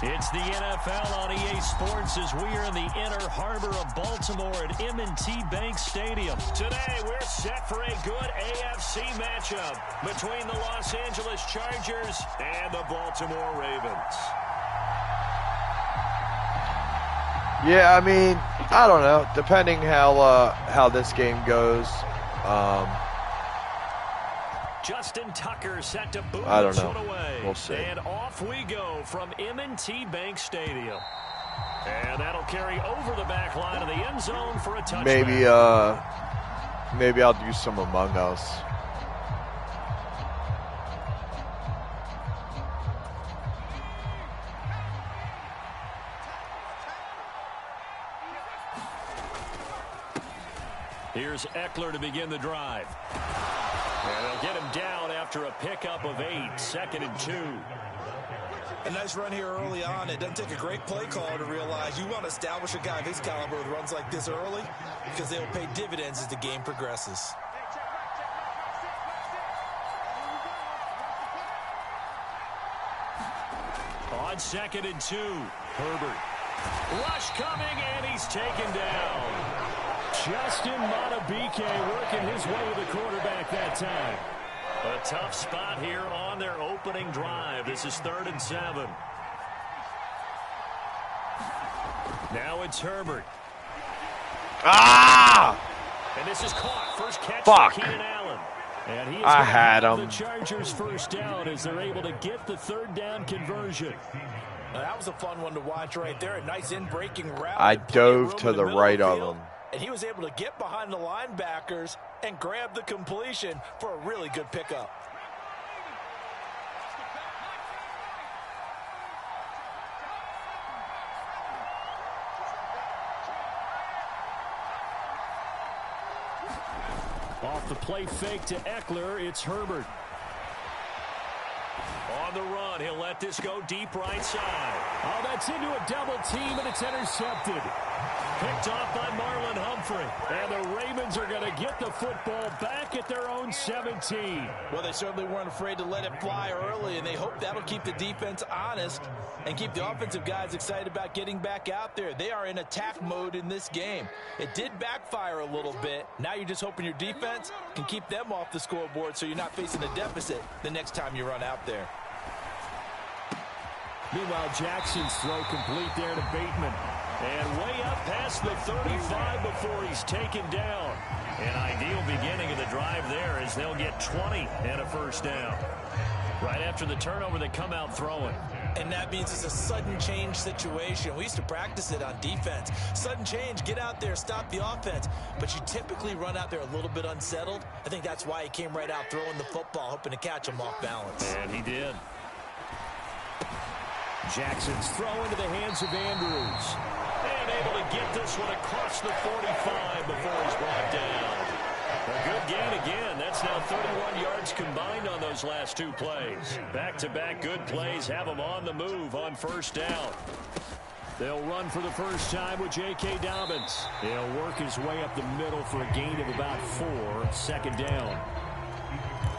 It's the NFL on EA Sports as we are in the inner harbor of Baltimore at M&T Bank Stadium. Today, we're set for a good AFC matchup between the Los Angeles Chargers and the Baltimore Ravens. Yeah, I mean, I don't know. Depending how this game goes, Justin Tucker set to boot I don't this know. one away. We'll see. And off we go from M&T Bank Stadium. And that'll carry over the back line of the end zone for a touchdown. Maybe I'll do some Among Us. Here's Eckler to begin the drive. And they'll get him down after a pickup of 8, 2nd and 2. A nice run here early on. It doesn't take a great play caller to realize you want to establish a guy of his caliber with runs like this early because they will pay dividends as the game progresses. On 2nd and 2, Herbert. Rush coming, and he's taken down. Justin Madubuike working his way to the quarterback that time. A tough spot here on their opening drive. This is 3rd and 7. Now it's Herbert. Ah! And this is caught. First catch Fuck. for Keenan Allen. And he is I had the him. Chargers first down as they're able to get the 3rd down conversion. That was a fun one to watch right there. A nice in-breaking route. I dove to the right of him. And he was able to get behind the linebackers and grab the completion for a really good pickup. Off the play fake to Eckler, it's Herbert. On the run, he'll let this go deep right side. Oh, that's into a double team, and it's intercepted. Picked off by Marlon Humphrey. And the Ravens are going to get the football back at their own 17. Well, they certainly weren't afraid to let it fly early, and they hope that'll keep the defense honest and keep the offensive guys excited about getting back out there. They are in attack mode in this game. It did backfire a little bit. Now you're just hoping your defense can keep them off the scoreboard so you're not facing a deficit the next time you run out there. Meanwhile, Jackson's throw complete there to Bateman. And way up past the 35 before he's taken down. An ideal beginning of the drive there as they'll get 20 and a first down. Right after the turnover, they come out throwing. And that means it's a sudden change situation. We used to practice it on defense. Sudden change, get out there, stop the offense. But you typically run out there a little bit unsettled. I think that's why he came right out throwing the football, hoping to catch him off balance. And he did. Jackson's throw into the hands of Andrews. And able to get this one across the 45 before he's brought down. A good gain again. That's now 31 yards combined on those last 2 plays. Back-to-back good plays have them on the move on first down. They'll run for the first time with J.K. Dobbins. He'll work his way up the middle for a gain of about 4, 2nd down.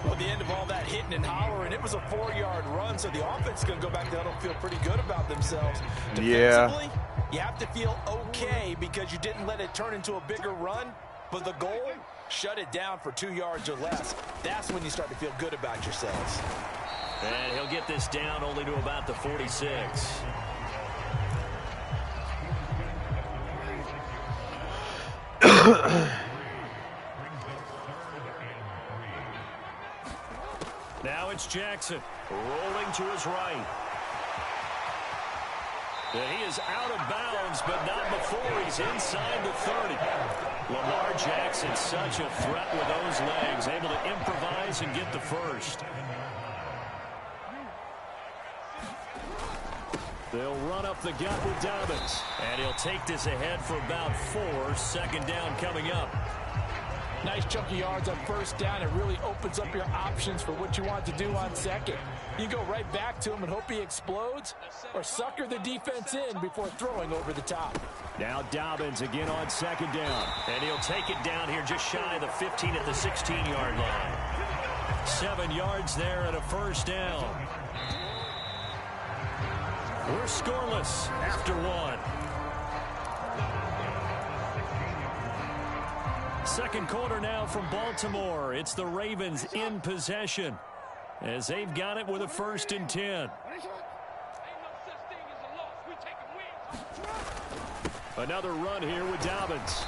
Well, at the end of all that hitting and hollering, it was a 4-yard run, so the offense is going to go back there and feel pretty good about themselves. Defensively, you have to feel okay because you didn't let it turn into a bigger run, but the goal, shut it down for 2 yards or less. That's when you start to feel good about yourselves. And he'll get this down only to about the 46. Now it's Jackson rolling to his right. And he is out of bounds, but not before he's inside the 30. Lamar Jackson, such a threat with those legs, able to improvise and get the first. They'll run up the gut with Dobbins. And he'll take this ahead for about 4, 2nd down coming up. Nice chunky yards on first down. It really opens up your options for what you want to do on second. You go right back to him and hope he explodes or sucker the defense in before throwing over the top. Now Dobbins again on 2nd down. And he'll take it down here just shy of the 15 at the 16-yard line. 7 yards there and a first down. We're scoreless after 1. Second quarter now from Baltimore. It's the Ravens in possession as they've got it with a 1st and 10. Another run here with Dobbins.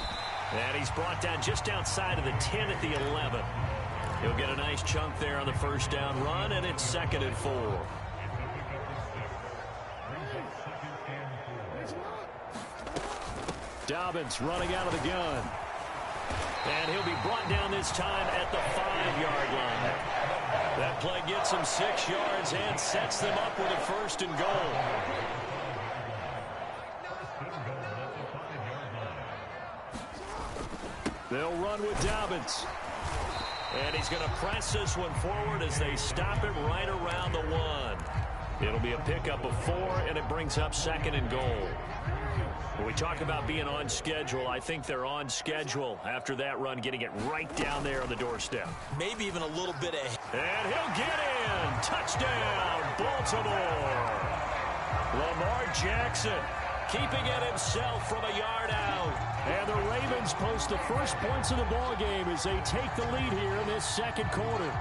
And he's brought down just outside of the 10 at the 11. He'll get a nice chunk there on the first down run, and it's 2nd and 4. Dobbins running out of the gun. And he'll be brought down this time at the 5-yard line. That play gets him 6 yards and sets them up with a 1st and goal. They'll run with Dobbins. And he's going to press this one forward as they stop him right around the 1. It'll be a pickup of 4, and it brings up 2nd and goal. When we talk about being on schedule, I think they're on schedule after that run, getting it right down there on the doorstep. Maybe even a little bit ahead. And he'll get in. Touchdown, Baltimore. Lamar Jackson keeping it himself from a yard out. And the Ravens post the first points of the ball game as they take the lead here in this second quarter.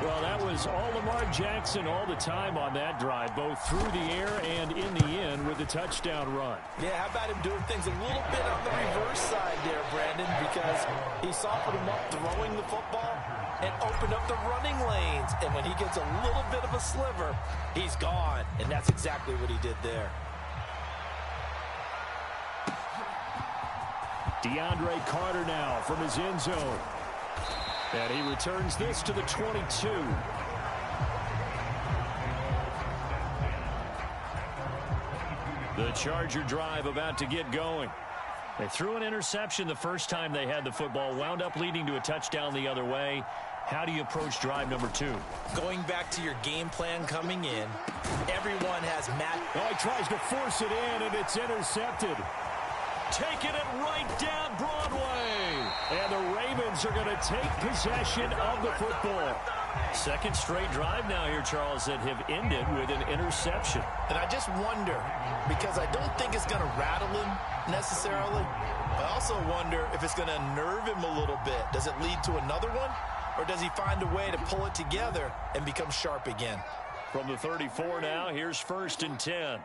Well, that was all Lamar Jackson all the time on that drive, both through the air and in the end with the touchdown run. Yeah, how about him doing things a little bit on the reverse side there, Brandon, because he softened him up throwing the football and opened up the running lanes. And when he gets a little bit of a sliver, he's gone. And that's exactly what he did there. DeAndre Carter now from his end zone. And he returns this to the 22. The Charger drive about to get going. They threw an interception the first time they had the football, wound up leading to a touchdown the other way. How do you approach drive number 2? Going back to your game plan coming in, everyone has Oh, he tries to force it in, and it's intercepted. Taking it right down Broadway. And the Ravens are going to take possession of the football. Second straight drive now here, Charles, that have ended with an interception. And I just wonder, because I don't think it's going to rattle him necessarily. I also wonder if it's going to unnerve him a little bit. Does it lead to another one? Or does he find a way to pull it together and become sharp again? From the 34 now, here's 1st and 10.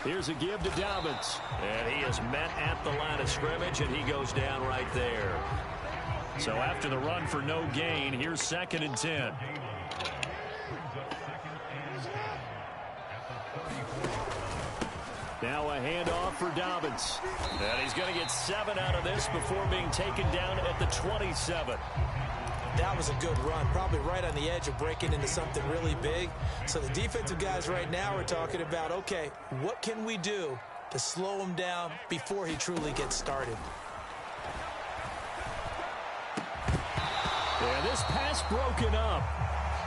Here's a give to Dobbins. And he is met at the line of scrimmage, and he goes down right there. So after the run for no gain, here's 2nd and 10. Now a handoff for Dobbins. And he's going to get 7 out of this before being taken down at the 27. That was a good run, probably right on the edge of breaking into something really big. So the defensive guys right now are talking about, okay, what can we do to slow him down before he truly gets started? And this pass broken up.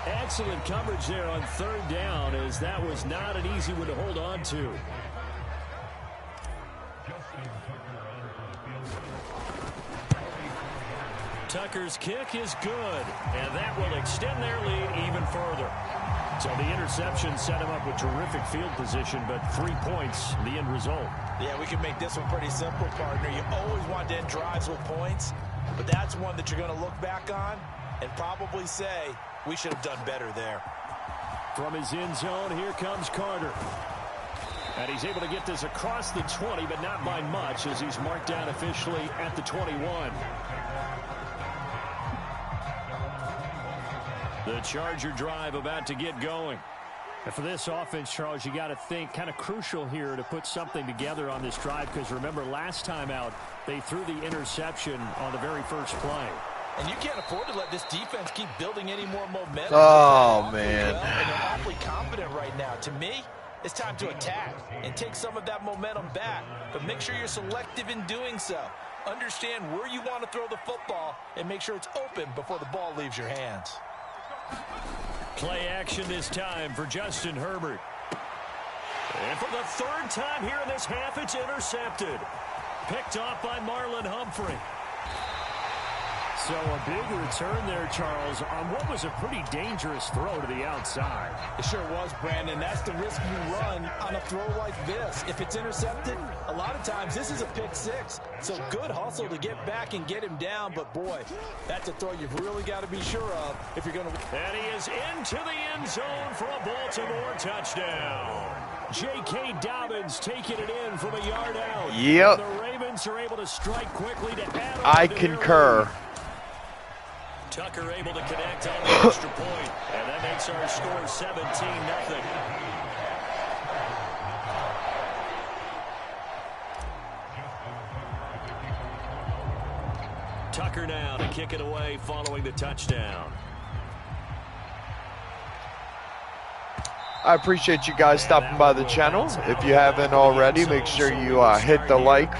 Excellent coverage there on 3rd down, as that was not an easy one to hold on to. Tucker's kick is good, and that will extend their lead even further. So the interception set him up with terrific field position, but 3 points, the end result. Yeah, we can make this one pretty simple, partner. You always want to end drives with points, but that's one that you're going to look back on and probably say, we should have done better there. From his end zone, here comes Carter. And he's able to get this across the 20, but not by much, as he's marked down officially at the 21. The Charger drive about to get going. And for this offense, Charles, you got to think kind of crucial here to put something together on this drive, because remember last time out, they threw the interception on the very first play. And you can't afford to let this defense keep building any more momentum. Oh, man. And they're awfully confident right now. To me, it's time to attack and take some of that momentum back. But make sure you're selective in doing so. Understand where you want to throw the football and make sure it's open before the ball leaves your hands. Play action this time for Justin Herbert. And for the 3rd time here in this half, it's intercepted. Picked off by Marlon Humphrey. So a big return there, Charles, on what was a pretty dangerous throw to the outside. It sure was, Brandon. That's the risk you run on a throw like this. If it's intercepted, a lot of times this is a pick 6. So good hustle to get back and get him down. But, boy, that's a throw you've really got to be sure of if you're going to. And he is into the end zone for a Baltimore touchdown. J.K. Dobbins taking it in from a yard out. Yep. And the Ravens are able to strike quickly to add on I to concur. their lead. Tucker able to connect on the extra point. And that makes our score 17-0. Tucker now to kick it away following the touchdown. I appreciate you guys stopping by the channel. If you haven't already, make sure you hit the like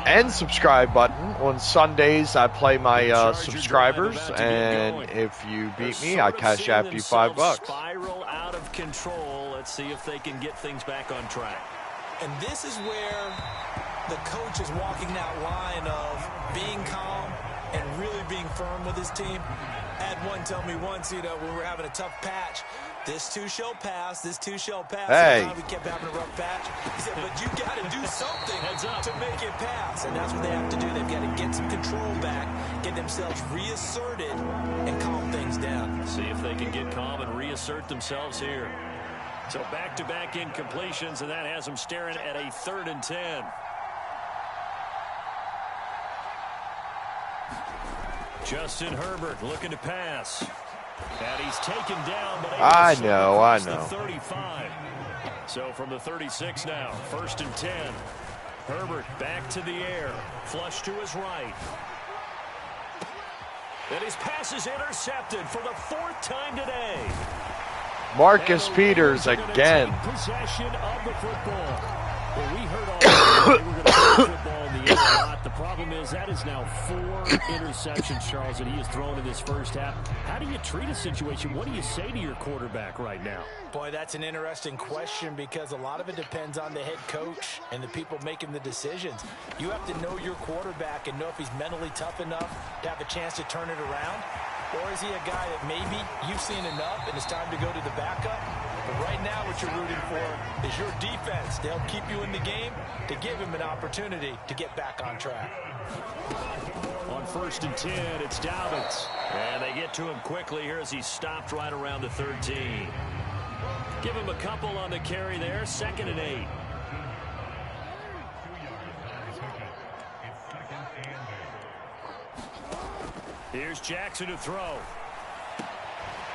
and subscribe button. On Sundays, I play my subscribers, and if you beat me, I cash app you $5. Spiral out of control. Let's see if they can get things back on track. And this is where the coach is walking that line of being calm and really being firm with his team. I had one tell me once, when we're having a tough patch, This too shall pass. This too shall pass. Hey. We kept having a rough patch. He said, but you got to do something to make it pass. And that's what they have to do. They've got to get some control back, get themselves reasserted, and calm things down. See if they can get calm and reassert themselves here. So back-to-back incompletions, and that has them staring at a 3rd and 10. Justin Herbert looking to pass. And he's taken down, but I know. the 35. So from the 36 now, 1st and 10. Herbert back to the air. Flush to his right. And his pass is intercepted for the 4th time today. Marcus Peters again. Possession of the football. Well, we heard all they were going to throw the football in the air a lot. The problem is that is now 4 interceptions, Charles, that he has thrown in this first half. How do you treat a situation? What do you say to your quarterback right now? Boy, that's an interesting question because a lot of it depends on the head coach and the people making the decisions. You have to know your quarterback and know if he's mentally tough enough to have a chance to turn it around. Or is he a guy that maybe you've seen enough and it's time to go to the backup? But right now what you're rooting for is your defense to help keep you in the game, to give him an opportunity to get back on track. On 1st and 10, it's Dobbins. And they get to him quickly here as he stopped right around the 13. Give him a couple on the carry there, 2nd and 8. Here's Jackson to throw.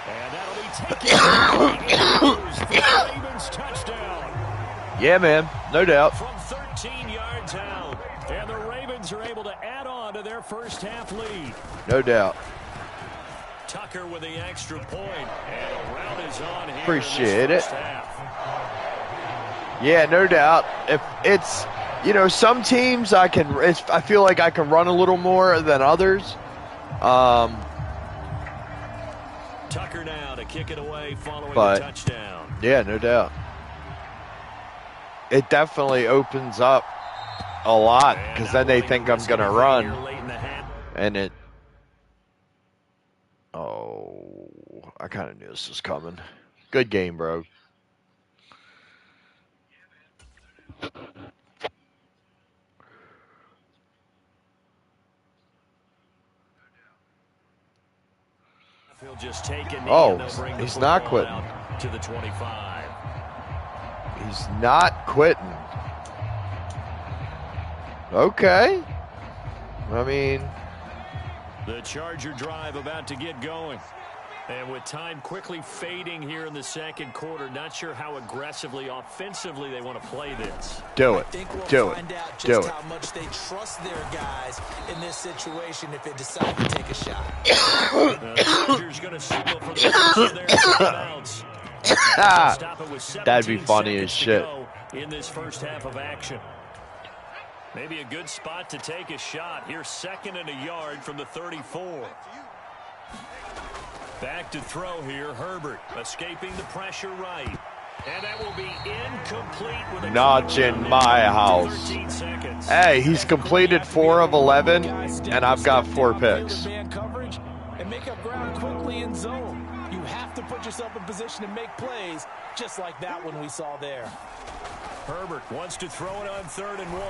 And that'll be taken. For the Ravens touchdown. Yeah, man. No doubt. From 13 yards out. And the Ravens are able to add on to their first half lead. No doubt. Tucker with the extra point. And a round is on here. Appreciate it. Half. Yeah, no doubt. If it's, you know, some teams I feel like I can run a little more than others. Tucker now to kick it away following the touchdown. Yeah, no doubt. It definitely opens up a lot because then they think I'm going to run. And it... Oh, I kind of knew this was coming. Good game, bro. Just take a knee oh, and he's not quitting. To the 25. He's not quitting. Okay. I mean... The Charger drive about to get going. And with time quickly fading here in the 2nd quarter, not sure how aggressively, offensively they want to play this. Do it. I think we'll Do find it. out just Do it. how much they trust their guys in this situation if they decide to take a shot. The Chargers going to signal for the first of their timeouts. Stop it with 17 That'd be funny as shit. In this first half of action. Maybe a good spot to take a shot. Here's 2nd and a yard from the 34. Back to throw here, Herbert escaping the pressure right. And that will be incomplete with a not in my house. Hey, he's completed 4 of 11, and I've got 4 picks. Coverage and make up ground quickly in zone. You have to put yourself in position to make plays, just like that one we saw there. Herbert wants to throw it on 3rd and 1.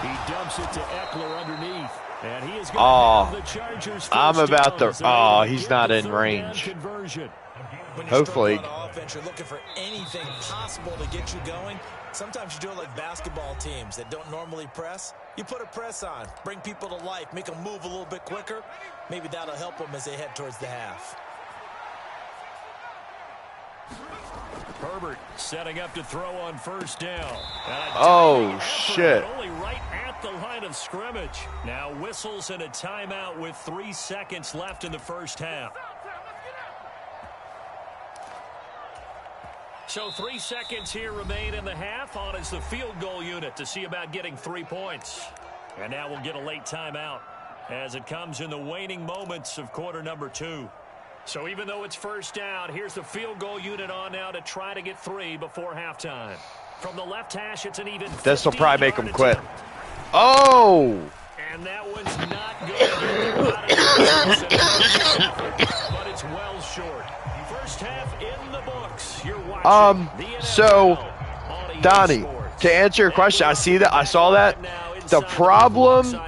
He dumps it to Eckler underneath. And he is going to have the Chargers I'm about to... Oh, he's get not in range. When you Hopefully. on offense, you're looking for anything possible to get you going. Sometimes you do it like basketball teams that don't normally press. You put a press on, bring people to life, make them move a little bit quicker. Maybe that'll help them as they head towards the half. Herbert setting up to throw on 1st down. Oh, shit. Only right at the line of scrimmage. Now whistles and a timeout with 3 seconds left in the first half. So 3 seconds here remain in the half. On is the field goal unit to see about getting 3 points. And now we'll get a late timeout as it comes in the waning moments of quarter number 2. So even though it's 1st down, here's the field goal unit on now to try to get 3 before halftime. From the left hash, it's an even. This will probably make him quit. Oh! And that one's not good. But it's well short. First half in So, Donnie, to answer your question, I saw that. The problem,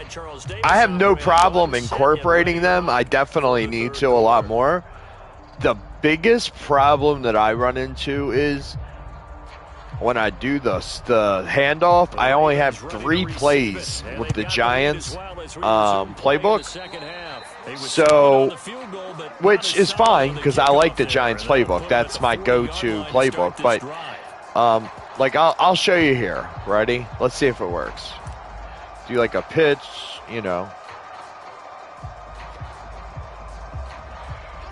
I have no problem incorporating them. I definitely need to a lot more. The biggest problem that I run into is when I do the handoff, I only have 3 plays with the Giants playbook. So, which is fine because I like the Giants playbook. That's my go-to playbook. But like I'll show you here. Ready? Let's see if it works. Do like a pitch, you know.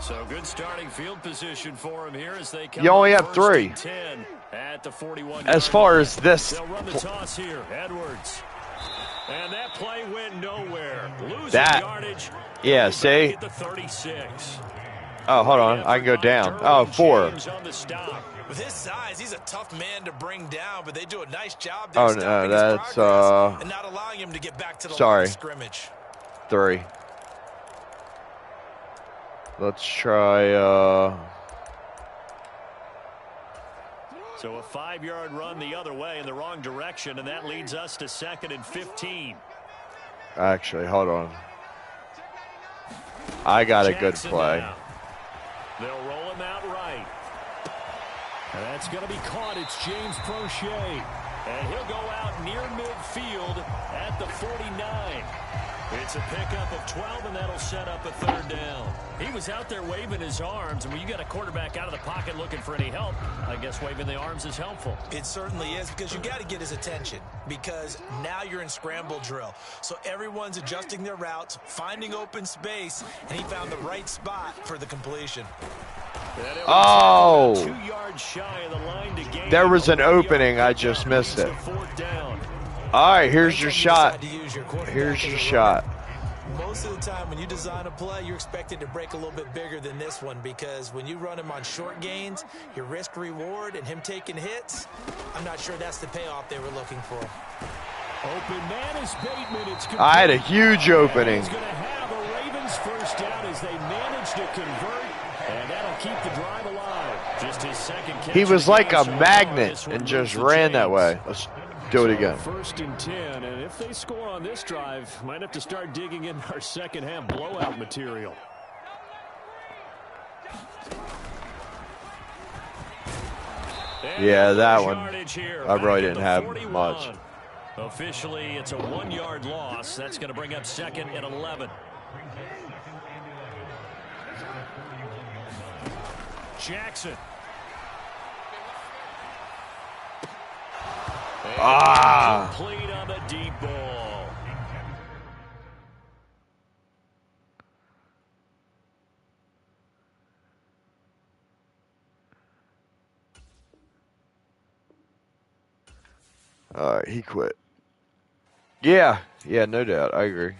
So good starting field position for him here as they come. You only have 3. At the 41. As far as this, they'll run the toss here. Edwards. And that play went nowhere. Losing that yardage. Yeah, see? At the 36. Oh, hold on. I can go down. Oh, 4. With his size, he's a tough man to bring down, but they do a nice job Oh, stopping no, his that's progress and not allowing him to get back to the line of scrimmage. 3. Let's try So a 5-yard run the other way in the wrong direction, and that leads us to 2nd and 15. Actually, hold on. I got a good play. Now. They'll roll him out right. And that's going to be caught. It's James Prochet. And he'll go out near midfield at the 49. It's a pickup of 12, and that'll set up a 3rd down. He was out there waving his arms, and when you got a quarterback out of the pocket looking for any help, I guess waving the arms is helpful. It certainly is, because you got to get his attention, because now you're in scramble drill. So everyone's adjusting their routes, finding open space, and he found the right spot for the completion. Oh! 2 yards shy of the line to gain. There was an opening. I just missed it. All right, here's your shot. Here's your shot. Most of the time when you design a play, you're expected to break a little bit bigger than this one, because when you run him on short gains, your risk reward and him taking hits, I'm not sure that's the payoff they were looking for. Open man is Bateman. It's I had a huge opening. He's going to have a Ravens first down as they manage to convert, and that'll keep the drive alive. Just his 2nd catch. He was like a magnet and just ran that way. Let's do it again. 1st and 10, and if they score on this drive, might have to start digging in our second half blowout material. Yeah, that one. I really didn't have much. Officially, it's a 1-yard loss. That's going to bring up 2nd and 11. Jackson. Complete on the deep ball. All right, he quit. Yeah, no doubt. I agree.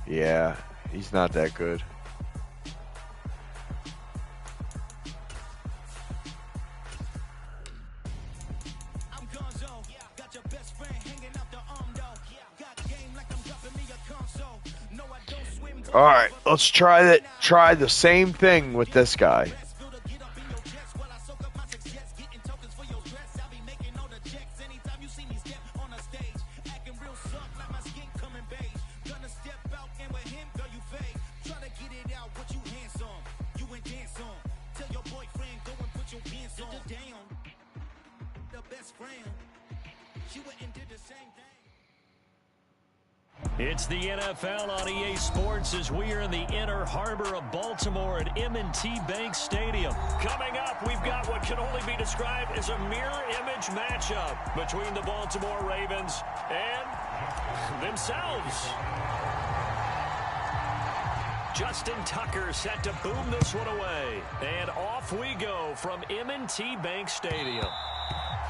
Yeah, he's not that good. All right, let's try that. Try the same thing with this guy. It's the NFL on EA Sports as we are in the inner harbor of Baltimore at M&T Bank Stadium. Coming up, we've got what can only be described as a mirror image matchup between the Baltimore Ravens and themselves. Justin Tucker set to boom this one away. And off we go from M&T Bank Stadium.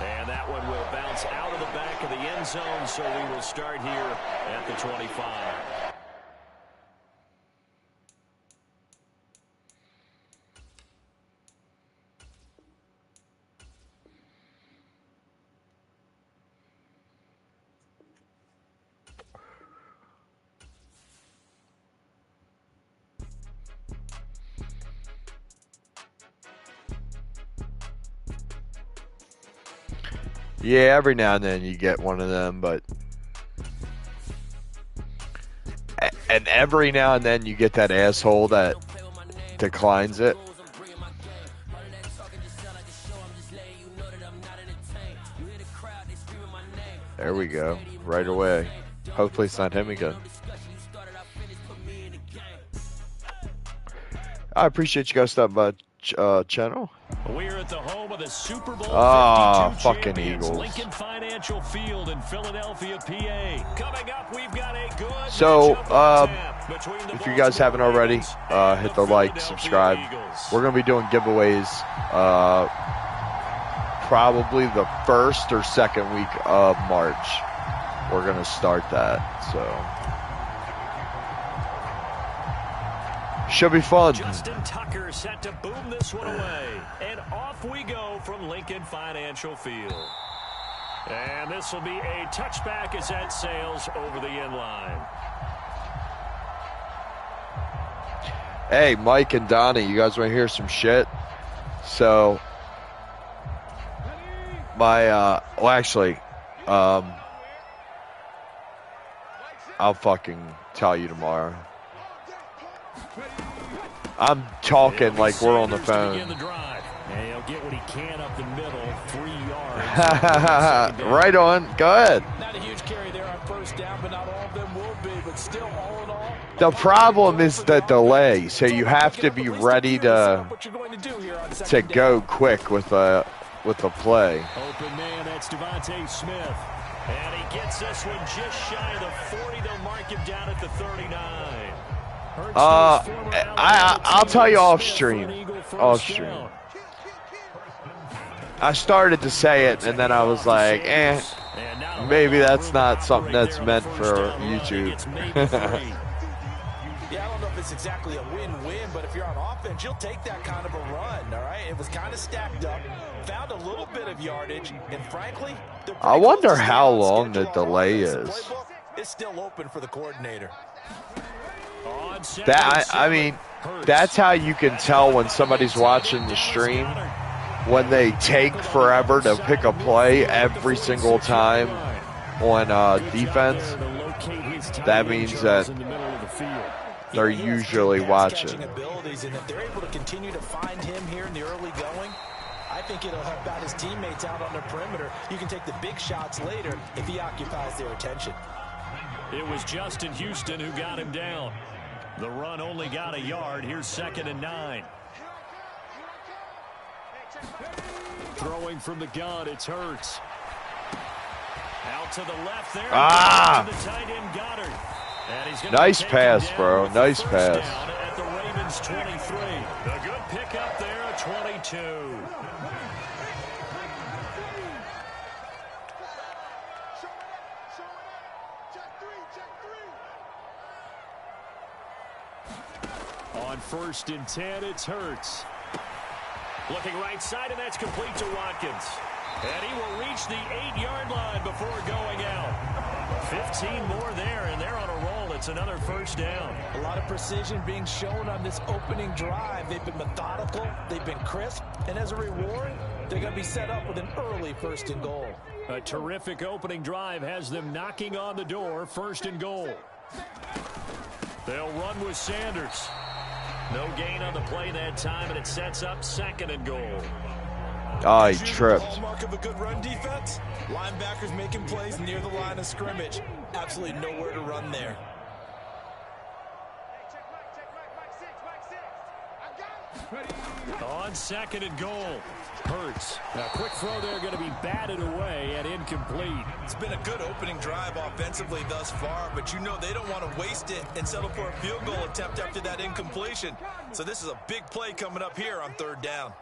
And that one will bounce out of the back of the end zone, so we will start here at the 25. Yeah, every now and then you get one of them, but and every now and then you get that asshole that declines it. There we go. Right away. Hopefully it's not him again. I appreciate you guys stopping by channel. We're at the home of the Super Bowl 52 fucking champions, Eagles. Lincoln Financial Field in Philadelphia, PA. Coming up, we've got a good So, between the if you guys haven't already, hit the like, subscribe. We're going to be doing giveaways probably the first or second week of March. We're going to start that, so should be fun. Justin Tucker set to boom this one away, and off we go from Lincoln Financial Field. And this will be a touchback as that sails over the end line. Hey, Mike and Donnie, you guys want to hear some shit? So, my, I'll fucking tell you tomorrow. I'm talking like we're on the phone. And he'll get what he can up the middle, 3 yards. Right on. Go ahead. Not a huge carry there on first down, but not all of them will be. But still, all in all, The problem is the delay, so you have to be ready to go quick with a play. Open man, that's Devontae Smith. And he gets this one just shy of the 40. They'll mark him down at the 39. I'll tell you off stream. I started to say it, and then I was like, maybe that's not something that's meant for YouTube. Yeah, I don't know if it's exactly a win-win, but if you're on offense, you'll take that kind of a run, all right? It was kind of stacked up, found a little bit of yardage, and frankly, I wonder how long the delay is. It's still open for the coordinator. I mean, that's how you can tell when somebody's watching the stream. When they take forever to pick a play every single time on defense, that means that they're usually watching. Abilities, and if they're able to continue to find him here in the early going, I think it'll help out his teammates out on the perimeter. You can take the big shots later if he occupies their attention. It was Justin Houston who got him down. The run only got a yard. Here's 2nd and 9. Throwing from the gun, it's Hurts. Out to the left there. To the tight end Goddard. And he's nice pass, bro. Nice pass. Down at the Ravens 23. A good pickup there at 22. On 1st and 10, it's Hurts. Looking right side, and that's complete to Watkins. And he will reach the 8-yard line before going out. 15 more there, and they're on a roll. It's another first down. A lot of precision being shown on this opening drive. They've been methodical, they've been crisp, and as a reward, they're going to be set up with an early 1st and goal. A terrific opening drive has them knocking on the door, 1st and goal. They'll run with Sanders. No gain on the play that time, and it sets up 2nd and goal. Oh, he tripped. Hallmark of a good run defense. Linebackers making plays near the line of scrimmage. Absolutely nowhere to run there. On 2nd and goal, Hurts. A quick throw there, going to be batted away and incomplete. It's been a good opening drive offensively thus far, but you know they don't want to waste it and settle for a field goal attempt after that incompletion. So this is a big play coming up here on 3rd down.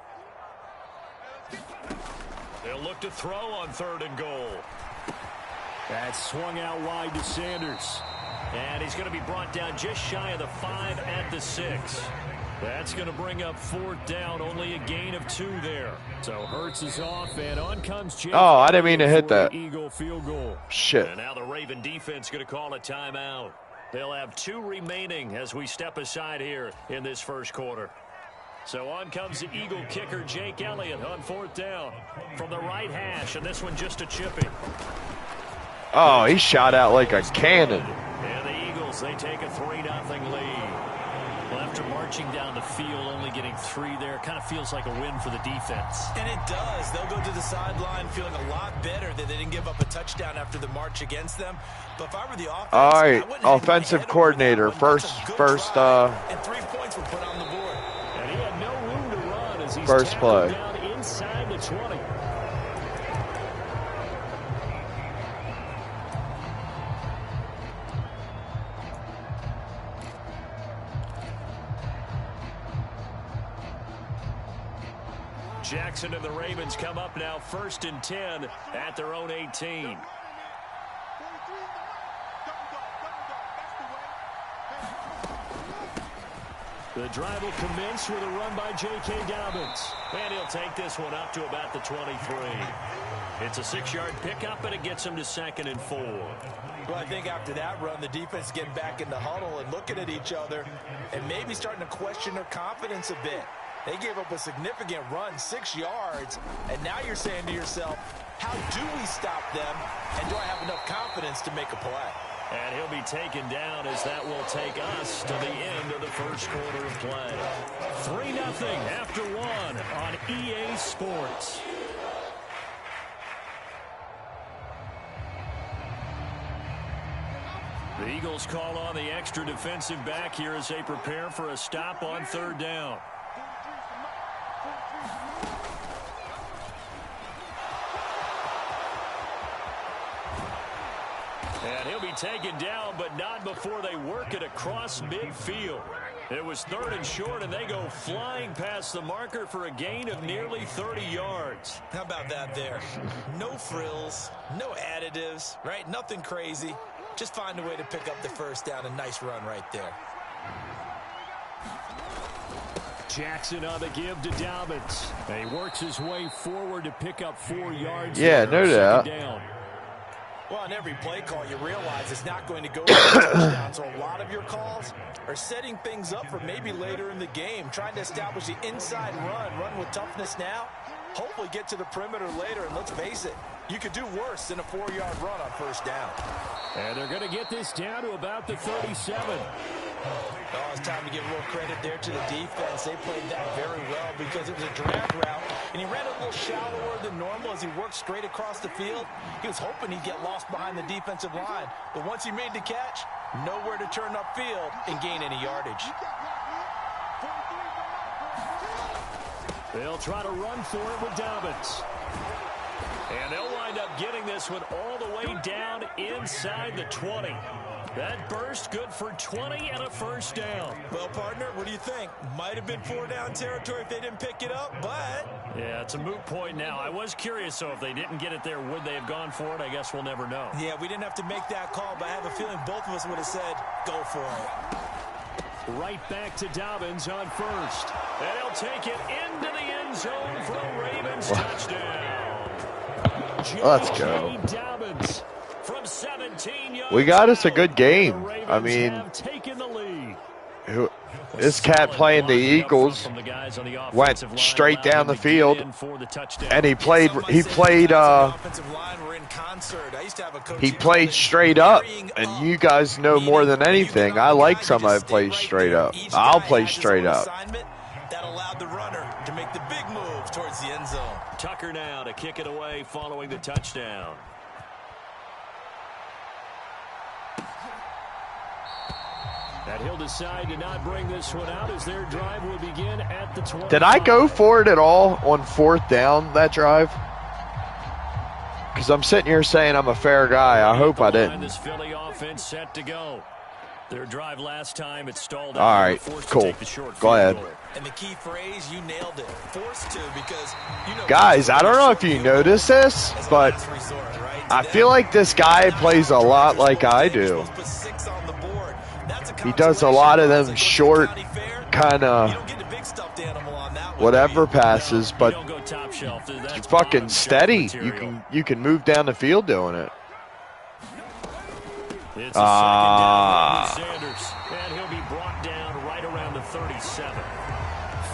They'll look to throw on 3rd and goal. That's swung out wide to Sanders. And he's going to be brought down just shy of the 5 at the 6. That's going to bring up 4th down, only a gain of 2 there. So Hurts is off, and on comes Jay. Oh, I didn't mean to hit that. Eagle field goal. Shit. And now the Raven defense going to call a timeout. They'll have 2 remaining as we step aside here in this 1st quarter. So on comes the Eagle kicker, Jake Elliott, on 4th down from the right hash, and this one just a chippy. Oh, he shot out like a cannon. And the Eagles, they take a 3-0 lead. Well, after marching down the field, only getting 3 there, kind of feels like a win for the defense. And it does. They'll go to the sideline feeling a lot better that they didn't give up a touchdown after the march against them. But if I were the offense, all right, offensive coordinator, first and 3 points were put on the board. And he had no room to run as he's first play. down inside the 20. Jackson and the Ravens come up now 1st and 10 at their own 18. The drive will commence with a run by J.K. Dobbins. And he'll take this one up to about the 23. It's a 6-yard pickup, and it gets him to 2nd and 4. Well, I think after that run, the defense getting back in the huddle and looking at each other and maybe starting to question their confidence a bit. They gave up a significant run, 6 yards, and now you're saying to yourself, how do we stop them, and do I have enough confidence to make a play? And he'll be taken down as that will take us to the end of the first quarter of play. 3-0 after 1 on EA Sports. The Eagles call on the extra defensive back here as they prepare for a stop on 3rd down. And he'll be taken down, but not before they work it across midfield. It was 3rd and short, and they go flying past the marker for a gain of nearly 30 yards. How about that there? No frills, no additives, right? Nothing crazy. Just find a way to pick up the 1st down. A nice run right there. Jackson on the give to Dobbins. And he works his way forward to pick up 4 yards. Yeah, no doubt. Down. Well, on every play call, you realize it's not going to go for a touchdown. So a lot of your calls are setting things up for maybe later in the game, trying to establish the inside run with toughness now, hopefully get to the perimeter later. And let's face it, you could do worse than a 4-yard run on 1st down. And they're going to get this down to about the 37. Oh, it's time to give a little credit there to the defense. They played that very well because it was a drag route, and he ran a little shallower than normal as he worked straight across the field. He was hoping he'd get lost behind the defensive line, but once he made the catch, nowhere to turn upfield and gain any yardage. They'll try to run for it with Dobbins. And they'll wind up getting this one all the way down inside the 20. That burst good for 20 and a 1st down. Well, partner, what do you think? Might have been 4-down territory if they didn't pick it up, but... Yeah, it's a moot point now. I was curious, so if they didn't get it there, would they have gone for it? I guess we'll never know. Yeah, we didn't have to make that call, but I have a feeling both of us would have said, go for it. Right back to Dobbins on 1st. And he'll take it into the end zone for a Ravens touchdown. Let's go. Dobbins from 17 yards. We got us a good game. I mean, this cat playing the Eagles went straight down the field, and he played straight up. And you guys know more than anything, I like somebody that plays straight up. I'll play straight up. That allowed the runner to make the big move towards the end zone. Tucker now to kick it away following the touchdown. And he'll decide to not bring this one out as their drive will begin at the 20. Did I go for it at all on 4th down, that drive? Because I'm sitting here saying I'm a fair guy. I hope I didn't. This Philly offense set to go. Their drive last time, it stalled out. All right, cool. Go ahead. And the key phrase, you nailed it. Forced to, because you know, guys, I don't know if you notice this, but I feel like this guy plays a lot like I do. He does a lot of them short, kind of whatever passes, but you're fucking steady. You can move down the field doing it. It's a 2nd down for Sanders, and he'll be brought down right around the 37.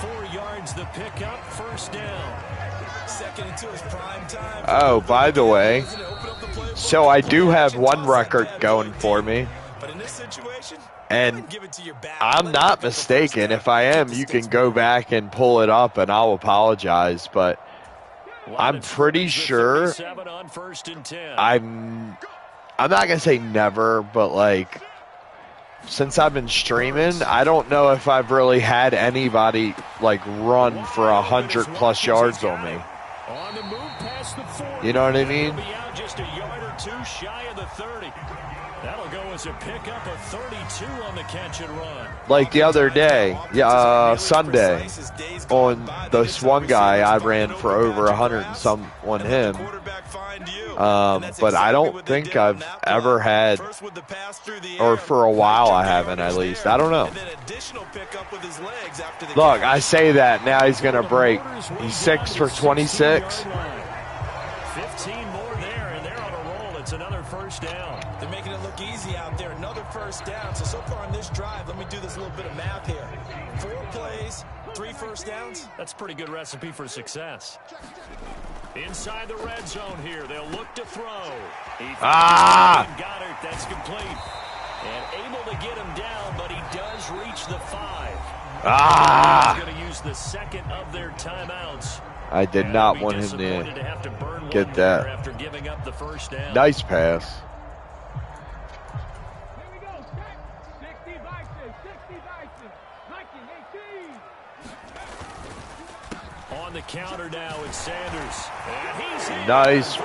4 yards has the pickup, first down. Second into his prime time. Oh, by the way, so I do have one record going for me. But in this situation, and I'm not mistaken. If I am, you can go back and pull it up, and I'll apologize. But I'm pretty sure I'm not gonna say never, but like since I've been streaming, I don't know if I've really had anybody like run for 100+ yards on me. You know what I mean? Just a yard or two shy of the 30. That'll go as a pickup of 32 on the catch and run. Like the other day, Sunday, on this one guy, I ran for over 100 and some on him. But I don't think I've ever had, or for a while I haven't at least. I don't know. Look, I say that, now he's going to break. He's 6 for 26. 15 more there, and they're on a roll. It's another first down. They're making it look easy out there. Another first down. So far on this drive, let me do this little bit of math here. 4 plays, 3 first downs. That's a pretty good recipe for success. Inside the red zone here, they'll look to throw. Goddard, that's complete. And able to get him down, but he does reach the 5. He's going to use the second of their timeouts. I did not want him to get that. After giving up the first down. Nice pass. On the counter now, it's Sanders. And he's Nice